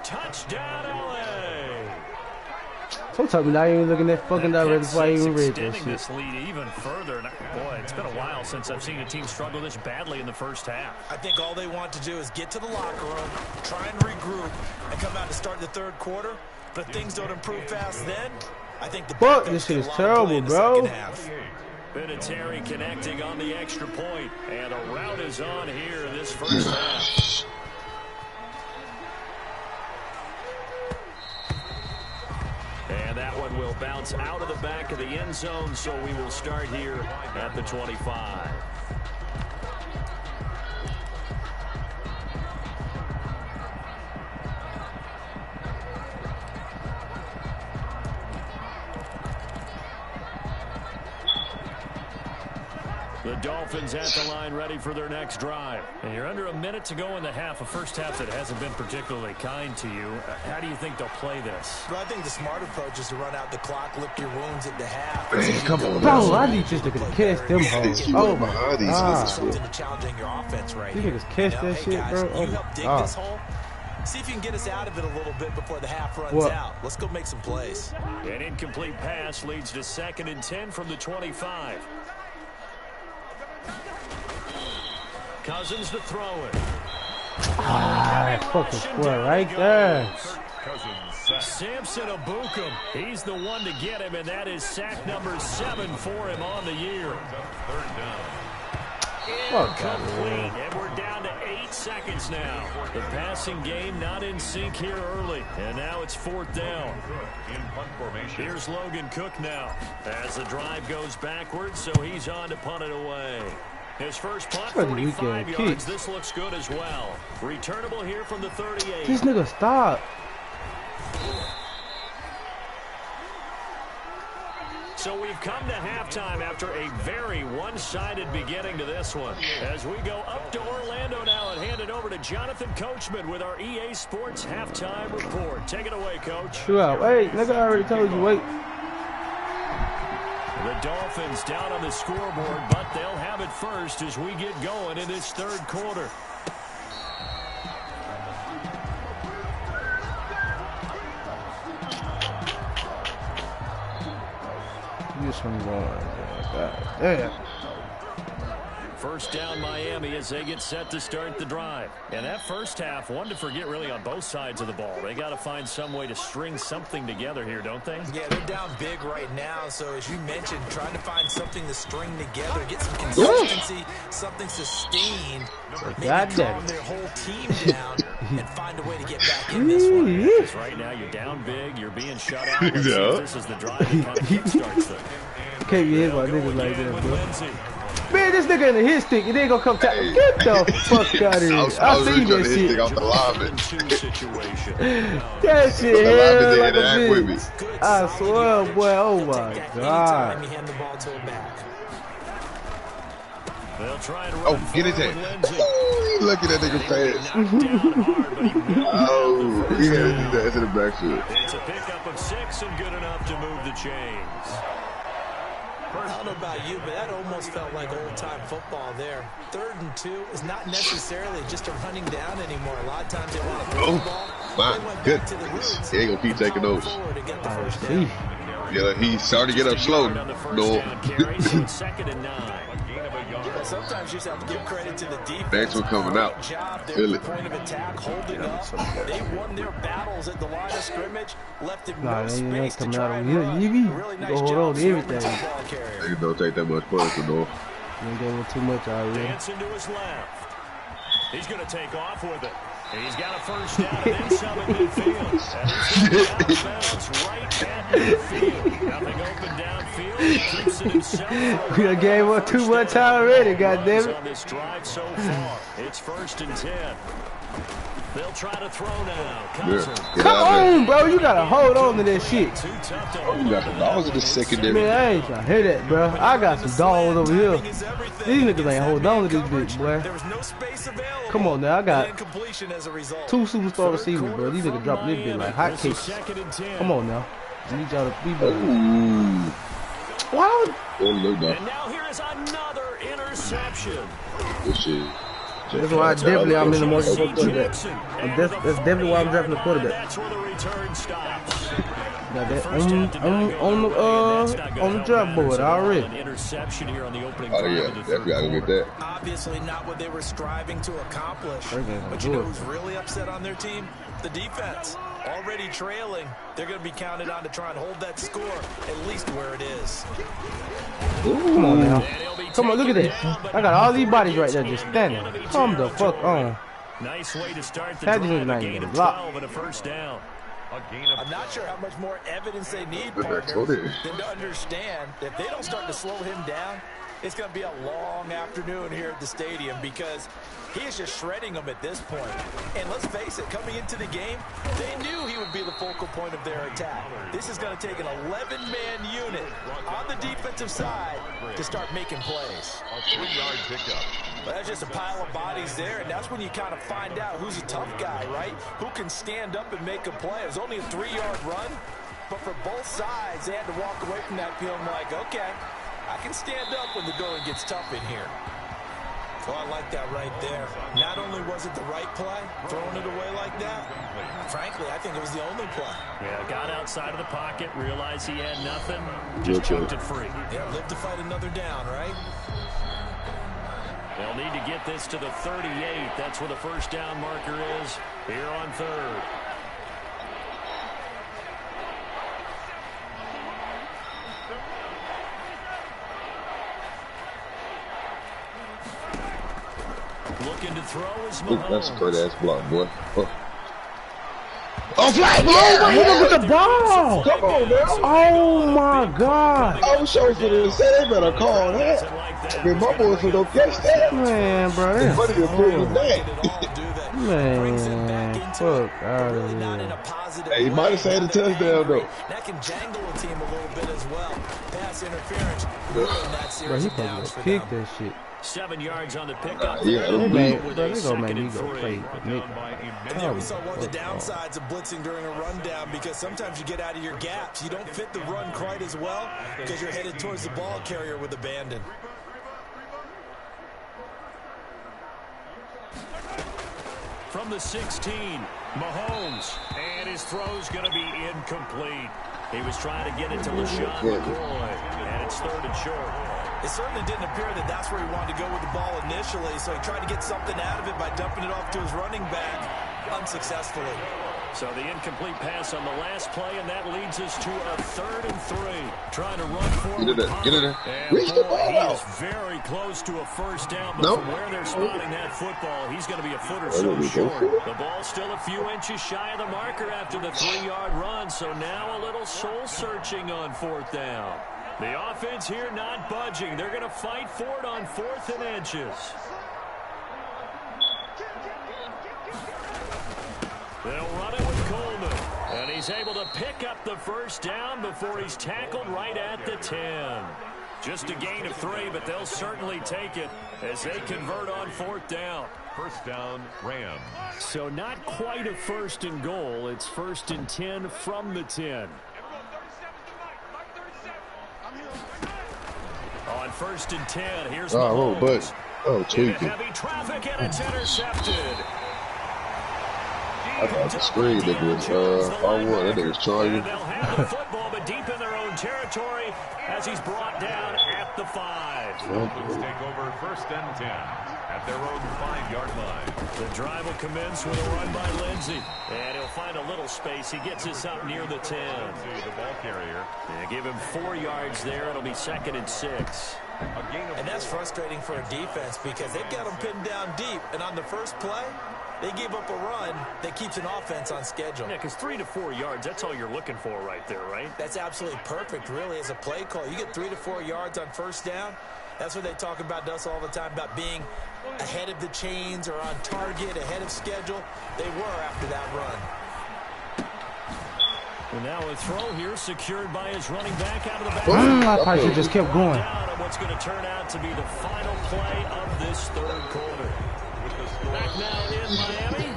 Touchdown, LA. Don't tell me I ain't looking at fucking that before I even read that Extending shit. this lead even further. And boy, it's been a while since I've seen a team struggle this badly in the first half. I think all they want to do is get to the locker room, try and regroup, and come out to start the 3rd quarter. But if things don't improve fast then, I think the Fuck, backups this shit get is a lot of play terrible, in the bro. 2nd half. Vinatieri connecting on the extra point, and a rout is on here in this first half. And that one will bounce out of the back of the end zone, so we will start here at the 25. The Dolphins at the line ready for their next drive. And you're under a minute to go in the half, a first half that hasn't been particularly kind to you. How do you think they'll play this? Well, I think the smart approach is to run out the clock, lick your wounds at the half. Man, come on, Bro, I need just to catch them hoes. Oh my God. Something to challenging your offense right These here. niggas catch that Hey, shit, guys, bro. Oh you my help dig God. this hole. See if you can get us out of it a little bit before the half runs What? out. Let's go make some plays. An incomplete pass leads to 2nd and 10 from the 25. Cousins to throw it. Ah, that fucking square right there. Samson Abukum, he's the one to get him, and that is sack number 7 for him on the year. Incomplete, and we're down to 8 seconds now. The passing game not in sync here early, and now it's 4th down. Here's Logan Cook now as the drive goes backwards, so he's on to punt it away. His first punt, 45 yards. This looks good as well. Returnable here from the 38. This nigga stop. So we've come to halftime after a very one-sided beginning to this one. As we go up to Orlando now and hand it over to Jonathan Coachman with our EA Sports halftime report. Take it away, Coach. Wait, nigga, I already told you, wait. The Dolphins down on the scoreboard, but they'll have it first as we get going in this third quarter. This one going, God damn. First down Miami as they get set to start the drive. And that first half, one to forget really on both sides of the ball. They got to find some way to string something together here, don't they? Yeah, they're down big right now. So as you mentioned, trying to find something to string together, get some consistency, something sustained. Maybe calm their whole team down and find a way to get back in this one. Because right now you're down big, you're being shut out. Let's see if this is the drive that kind of kickstarts them. Can't be hit by niggas like that, bro. Man, this nigga in the hit stick, and they gonna come tap. Get the fuck out of here. I seen that shit. That shit hell like a bitch. I swear, boy, oh my God. Oh, get his head. Look at that nigga face. Oh, he had his ass in the backfield. It's a pickup of 6 and good enough to move the chains. I don't know about you, but that almost felt like old-time football there. 3rd and 2 is not necessarily just a running down anymore. A lot of times they want to throw the ball. My goodness. He ain't going to keep taking those. Yeah, he's starting to get up slow. No. Sometimes you just have to give credit to the defense. Next one coming out. Feel it. Point of attack, holding up. They won their battles at the line of scrimmage, left him no space to try and run. Really nice job hold on to everything. They don't take that much punishment, though. Ain't going too much already. Dancing to his left. He's going to take off with it. He's got a first down and then some in midfield. And he's going to bounce right at midfield. Nothing open downfield. He keeps it himself. We done gave up too much already, goddammit. On this drive so far, it's 1st and 10. They'll try to throw now. Come on, bro. You got to hold on to that shit. Oh, you got the dogs in the secondary. Man, I ain't trying to hear that, bro. I got some dogs over here. These niggas ain't holding on to this bitch, boy. Come on now. I got 2 superstar receivers, bro. These niggas dropping this bitch like hotcakes. Come on now. I need y'all to be better. Wow. And now here is another interception. Good shit. That's why I'm in the market for quarterback. That's definitely why I'm drafting the quarterback. That's where the return stops. Got that on the draft board already. Interception here on the opening. Oh yeah, definitely gotta get that. Obviously not what they were striving to accomplish. But you know who's really upset on their team? The defense. Already trailing, they're going to be counted on to try and hold that score at least where it is. Ooh, come on now. Come on, look at this. I got all these bodies right there just standing. Come the fuck on. Nice way to start the drive. A gain of 12 and a first down. I'm not sure how much more evidence they need, partner, than to understand that if they don't start to slow him down, it's going to be a long afternoon here at the stadium because he is just shredding them at this point. And let's face it, coming into the game, they knew he would be the focal point of their attack. This is going to take an 11-man unit on the defensive side to start making plays. A 3-yard pickup. But that's just a pile of bodies there, and that's when you kind of find out who's a tough guy, right? Who can stand up and make a play. It was only a 3-yard run, but for both sides, they had to walk away from that feeling like, okay, I can stand up when the going gets tough in here. Oh, I like that right there. Not only was it the right play, throwing it away like that, frankly, I think it was the only play. Yeah, got outside of the pocket, realized he had nothing, just choked it free. Yeah, live to fight another down, right? They'll need to get this to the 38. That's where the first down marker is here on 3rd. Looking to throw is Mahomes. That's a great ass block, boy. Oh, flag! Oh, he don't get the ball! Come on, man. Oh, my God. I was sure for this. They better call that. I mean, my boys will don't catch that. Man, bro. It's funny to prove that. Man, fuck out of here. Hey, he might have saved a touchdown, though. That can jangle a team a little bit as well. Pass interference. Bro, he probably gonna pick that shit. 7 yards on the pickup. They gonna make me go play. And there we saw one of the downsides of blitzing during a rundown, because sometimes you get out of your gaps. You don't fit the run quite as well because you're headed towards the ball carrier with abandon. From the 16, Mahomes, and his throw's going to be incomplete. He was trying to get it to LaShawn McCoy, and it's 3rd and short. It certainly didn't appear that that's where he wanted to go with the ball initially, so he tried to get something out of it by dumping it off to his running back unsuccessfully. So the incomplete pass on the last play, and that leads us to a 3rd and 3. Trying to run forward. Get it there. Reach the ball out. He is very close to a first down, but from where they're spotting that football, he's going to be a foot or so short. The ball's still a few inches shy of the marker after the 3-yard run, so now a little soul-searching on 4th down. The offense here not budging. They're going to fight for it on 4th and inches. They'll run it with Coleman, and he's able to pick up the first down before he's tackled right at the 10. Just a gain of 3, but they'll certainly take it as they convert on 4th down. First down, Rams. So not quite a 1st and goal. It's 1st and 10 from the 10. On 1st and 10, here's Mahomes. Tweaking. Heavy traffic, and it's intercepted. I thought the screen that was R1. That nigga's charging. They'll have the football, but deep in their own territory as he's brought down at the 5. Dolphins take over 1st and 10 at their own 5-yard line. The drive will commence with a run by Lindsey, and he'll find a little space. He gets us up near the 10. The ball carrier. They give him 4 yards there. It'll be 2nd and 6. And that's frustrating for a defense because they've got them pinned down deep, and on the first play, they give up a run that keeps an offense on schedule. Yeah, because 3 to 4 yards, that's all you're looking for right there, right? That's absolutely perfect, really, as a play call. You get 3 to 4 yards on first down. That's what they talk about us all the time, about being ahead of the chains or on target, ahead of schedule. They were after that run. And now a throw here secured by his running back out of the back. I probably should just kept going. What's going to turn out to be the final play of this 3rd quarter. Back now in Miami.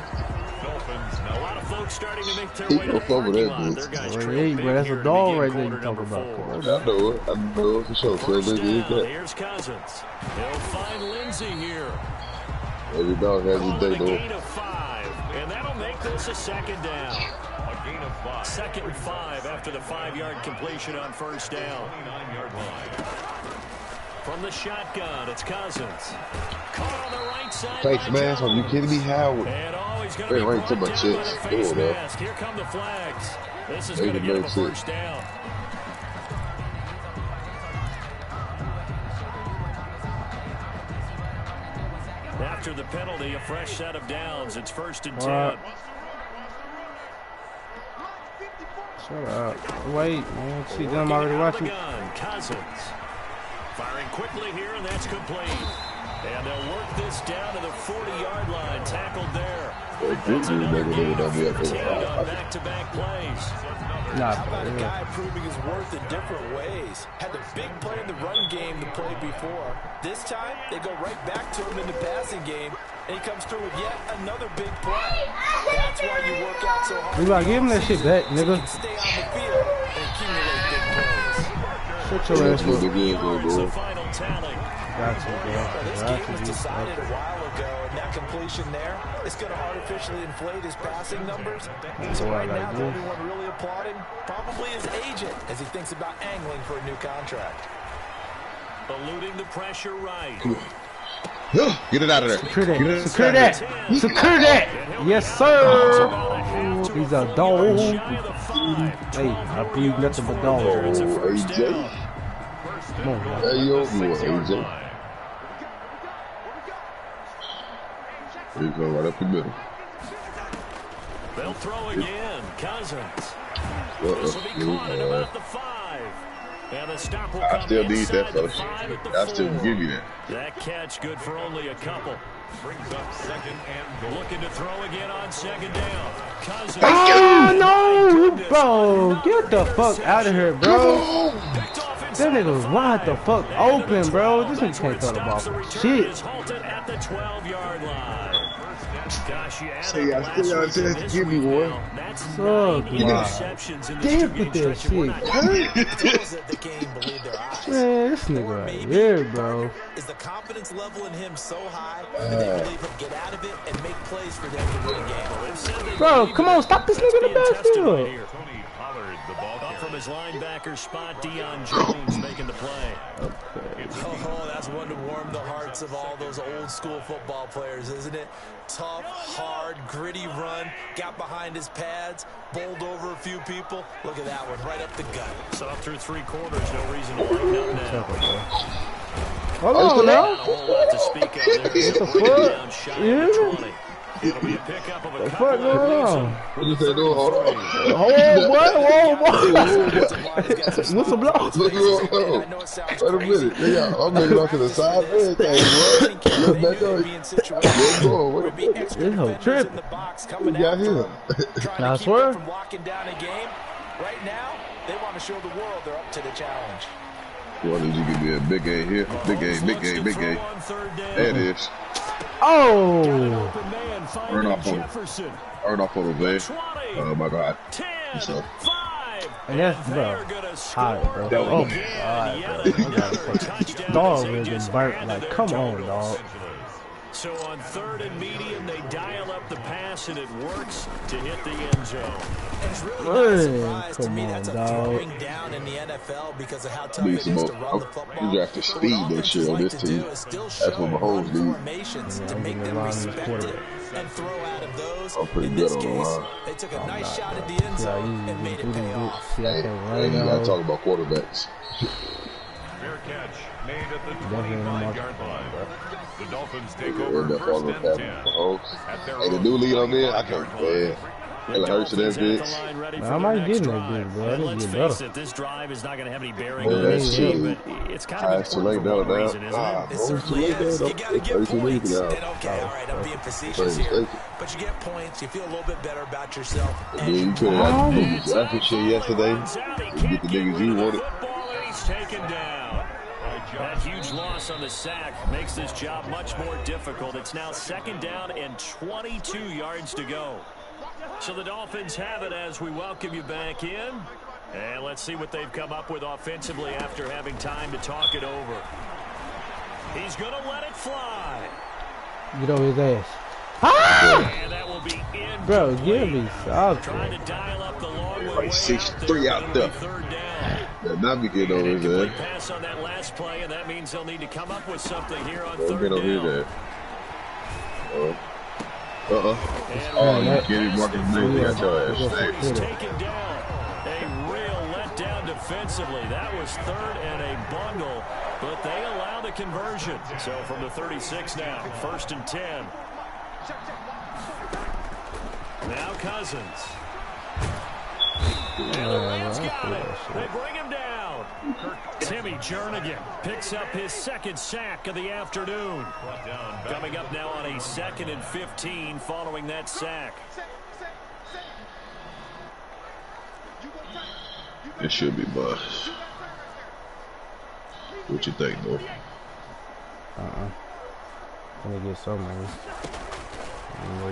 Dolphins now. A lot of folks starting to make their way to the parking lot. Their guys trail big that's here a dog right to there begin you quarter talking number about. 4. I know it for sure. First down, here's Cousins. He'll find Lindsey here. Every dog has his day, though. A gain of 5, and that'll make this a 2nd down. A gain of 5. 2nd and 5 after the 5-yard completion on first down. 29-yard line. From the shotgun, it's Cousins. Caught on the right side. Face mask, are you kidding me? Howard. And he's going to be right to my brought down by chest. the face Come on, mask. Here come the flags. This is going to get him a first down. After the penalty, a fresh set of downs. It's 1st and 10. Shut up. Wait, man. See them already watching. Cousins. Firing quickly here, and that's complete. And they'll work this down to the 40-yard line. Tackled there. That's another gain of 15 on back-to-back plays. How about a guy proving his worth in different ways? Had the big play in the run game the play before. This time, they go right back to him in the passing game, and he comes through with yet another big play. That's why you work out so hard. We gotta give him that shit back, nigga. Stay on the field and accumulate big plays. Shut your ass up. The final tally. Gotcha, bro. This game was decided a while ago, and that completion there is going to artificially inflate his passing numbers. So right now, the only one really applauding probably his agent as he thinks about angling for a new contract. Eluding the pressure right. Get it out of there. Secure that. Secure that. Secure that. Yes, sir. He's a dog. Hey, I breathe nothing but dogs. AJ. Come on, man. Hey, yo, AJ. He's going right up the middle. They'll throw again. Cousins. This will be caught at about the 5. And the stop will I come still need that fellowship. I still four. give you that. That catch good for only a couple. Brings up second and goal. Looking to throw again on second down. Cousins. Oh, no, bro. Get the fuck out of here, bro. That nigga was wide the fuck open, bro. This nigga can't throw the ball for shit. Is halted at the 12-yard line. Gosh, you See, I still got a chance to give you one. That's Fuck, 9 wow. interceptions in this Damn, two-game with that stretch. We're shit. not Hurt. They can't even believe their eyes. Man, this nigga right here, bro. Is the confidence level in him so high that they believe he'll get out of it and make plays for them to win a game? Bro, come on, stop this nigga in the backfield. Tony Pollard, the ball Up from carrier. his linebacker spot, Deion Jones making the play. Oh, that's one to warm the hearts of all those old school football players, isn't it? Tough, hard, gritty run, got behind his pads, bowled over a few people. Look at that one, right up the gut. So up through 3 quarters, no reason to lighten up now. Hold on Not a now. whole lot to speak of there. What the Bring it fuck? down shy of Yeah. the 20. It'll be a pickup of a The couple fuck going on? What you say, no? Hold on. What's the block? Look, wait a minute. I'm making off to the side of everything, bro. Look back up. Let's go. What the fuck? This whole trip. We got here. I swear. From locking down a game. Right now, they want to show the world they're up to the challenge. Why did you give me a big game here? Big game, big game, big game. There it is. Oh. Run off on Run off on the van. Oh my God. 10, So, 5. And that's, bro, hot, bro. Oh, God, bro. Dog really been burnt. Like, come on, dog. So on 3rd and medium, they dial up the pass, and it works to hit the end zone. And it's really not a Man, surprise to me. come That's on, a dog. throwing down in the NFL because of how tough need it is some to more. run the football. You after speed this shit on this team. That's what Mahomes need. Formations to I'm make gonna them line this respect it quarterback. and throw out of those. I'm pretty In good this on the case, line. they took a nice shot at the end See how zone easy and made you it do pay this. off. See, I Hey, can't hey, you run gotta now. talk about quarterbacks. Fair catch made at the Definitely not 25-yard line. bro. The Dolphins take End over up first following and past 10. Mahomes. At their Hey, the own new lead I'm in, I 25-yard can't. line. Yeah. It hurts to that bitch. Man, I might get in that bitch, bro. And This let's is face better. it, this drive is not going to have any bearing Oh, on that's this team, true. but it's kind Ah, of it's too important late for now. one reason, isn't Ah, it? It bro, it's too certainly late is. now. You got to get It's too late points. now. And okay, all right, I'm being facetious Thank here. you. But you get points. You feel a little bit better about yourself. And then you could have got the niggas after shit yesterday. Runs out, he And get can't the get niggas rid you of the wanted. football, and he's taken down. That huge loss on the sack makes this job much more difficult. It's now 2nd down and 22 yards to go. So the Dolphins have it as we welcome you back in. And let's see what they've come up with offensively after having time to talk it over. He's going to let it fly. Get over his ass. And that will be in. Bro, give me Trying something. to dial up the long way Like 6'3" out there. 3rd down. Yeah, now we get over Incomplete there. pass on that last play, and that means they'll need to come up with something here on Don't 3rd get over here down. there. Oh, you get it, Marcus Brady got your ass. Hey. He's taken down. A real letdown defensively. That was 3rd and a bundle, but they allow the conversion. So from the 36 now, 1st and 10. Now Cousins. And the Rams got it. They bring him down. Timmy Jernigan picks up his 2nd sack of the afternoon. Coming up now on a 2nd and 15 following that sack. It should be bust. What you think, though? Let me get some, man.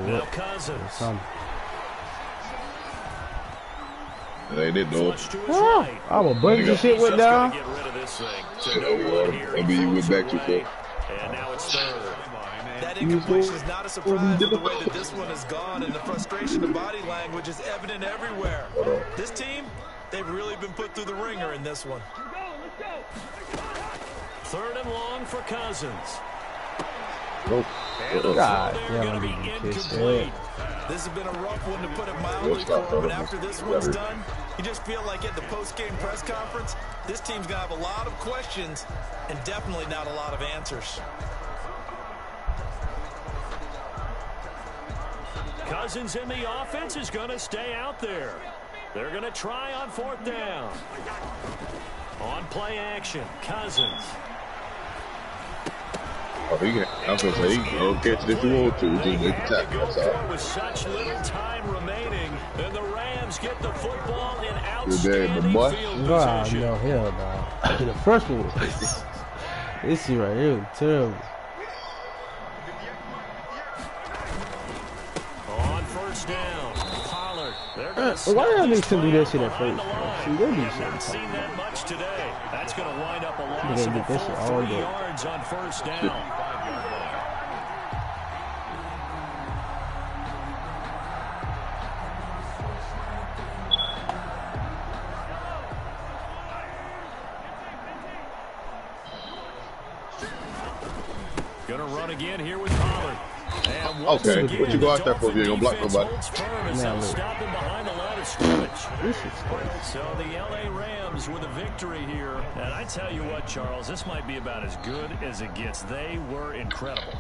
Now Cousins. Some. It ain't it, though. Flush to his right. I will bring this shit with He's just down. gonna get rid of this thing. To Shit, no well, good here. I mean, you went back too Away. far. And now it's 3rd. That incompletion is not a surprise with the way that this one has gone, and the frustration, the body language is evident everywhere. This team, they've really been put through the ringer in this one. 3rd and long for Cousins. Oh, God They're damn, going to I'm be getting pissed incomplete. This has been a rough one to put it mildly for him, but after this one's done, you just feel like at the post-game press conference, this team's going to have a lot of questions and definitely not a lot of answers. Cousins in the offense is going to stay out there. They're going to try on 4th down. On play action, Cousins. Oh, he can. I was gonna say he can catch it if you want to. Just make the tackle. That's all. With such little time remaining, and the Rams get the football in outstanding field position. No, hell no. The first one was this shit right here was terrible. On first down, Pollard. Why y'all niggas couldn't do that shit at first? See, they do shit. Seen that much today. That's going to wind up a loss of a full 3 yards on first down. Going to run again here with Pollard. Okay, what you go out there for if you ain't gonna block nobody? Now look. Stop him behind the line of scrimmage. This is crazy. So the LA Rams with a victory here. And I tell you what, Charles, this might be about as good as it gets. They were incredible.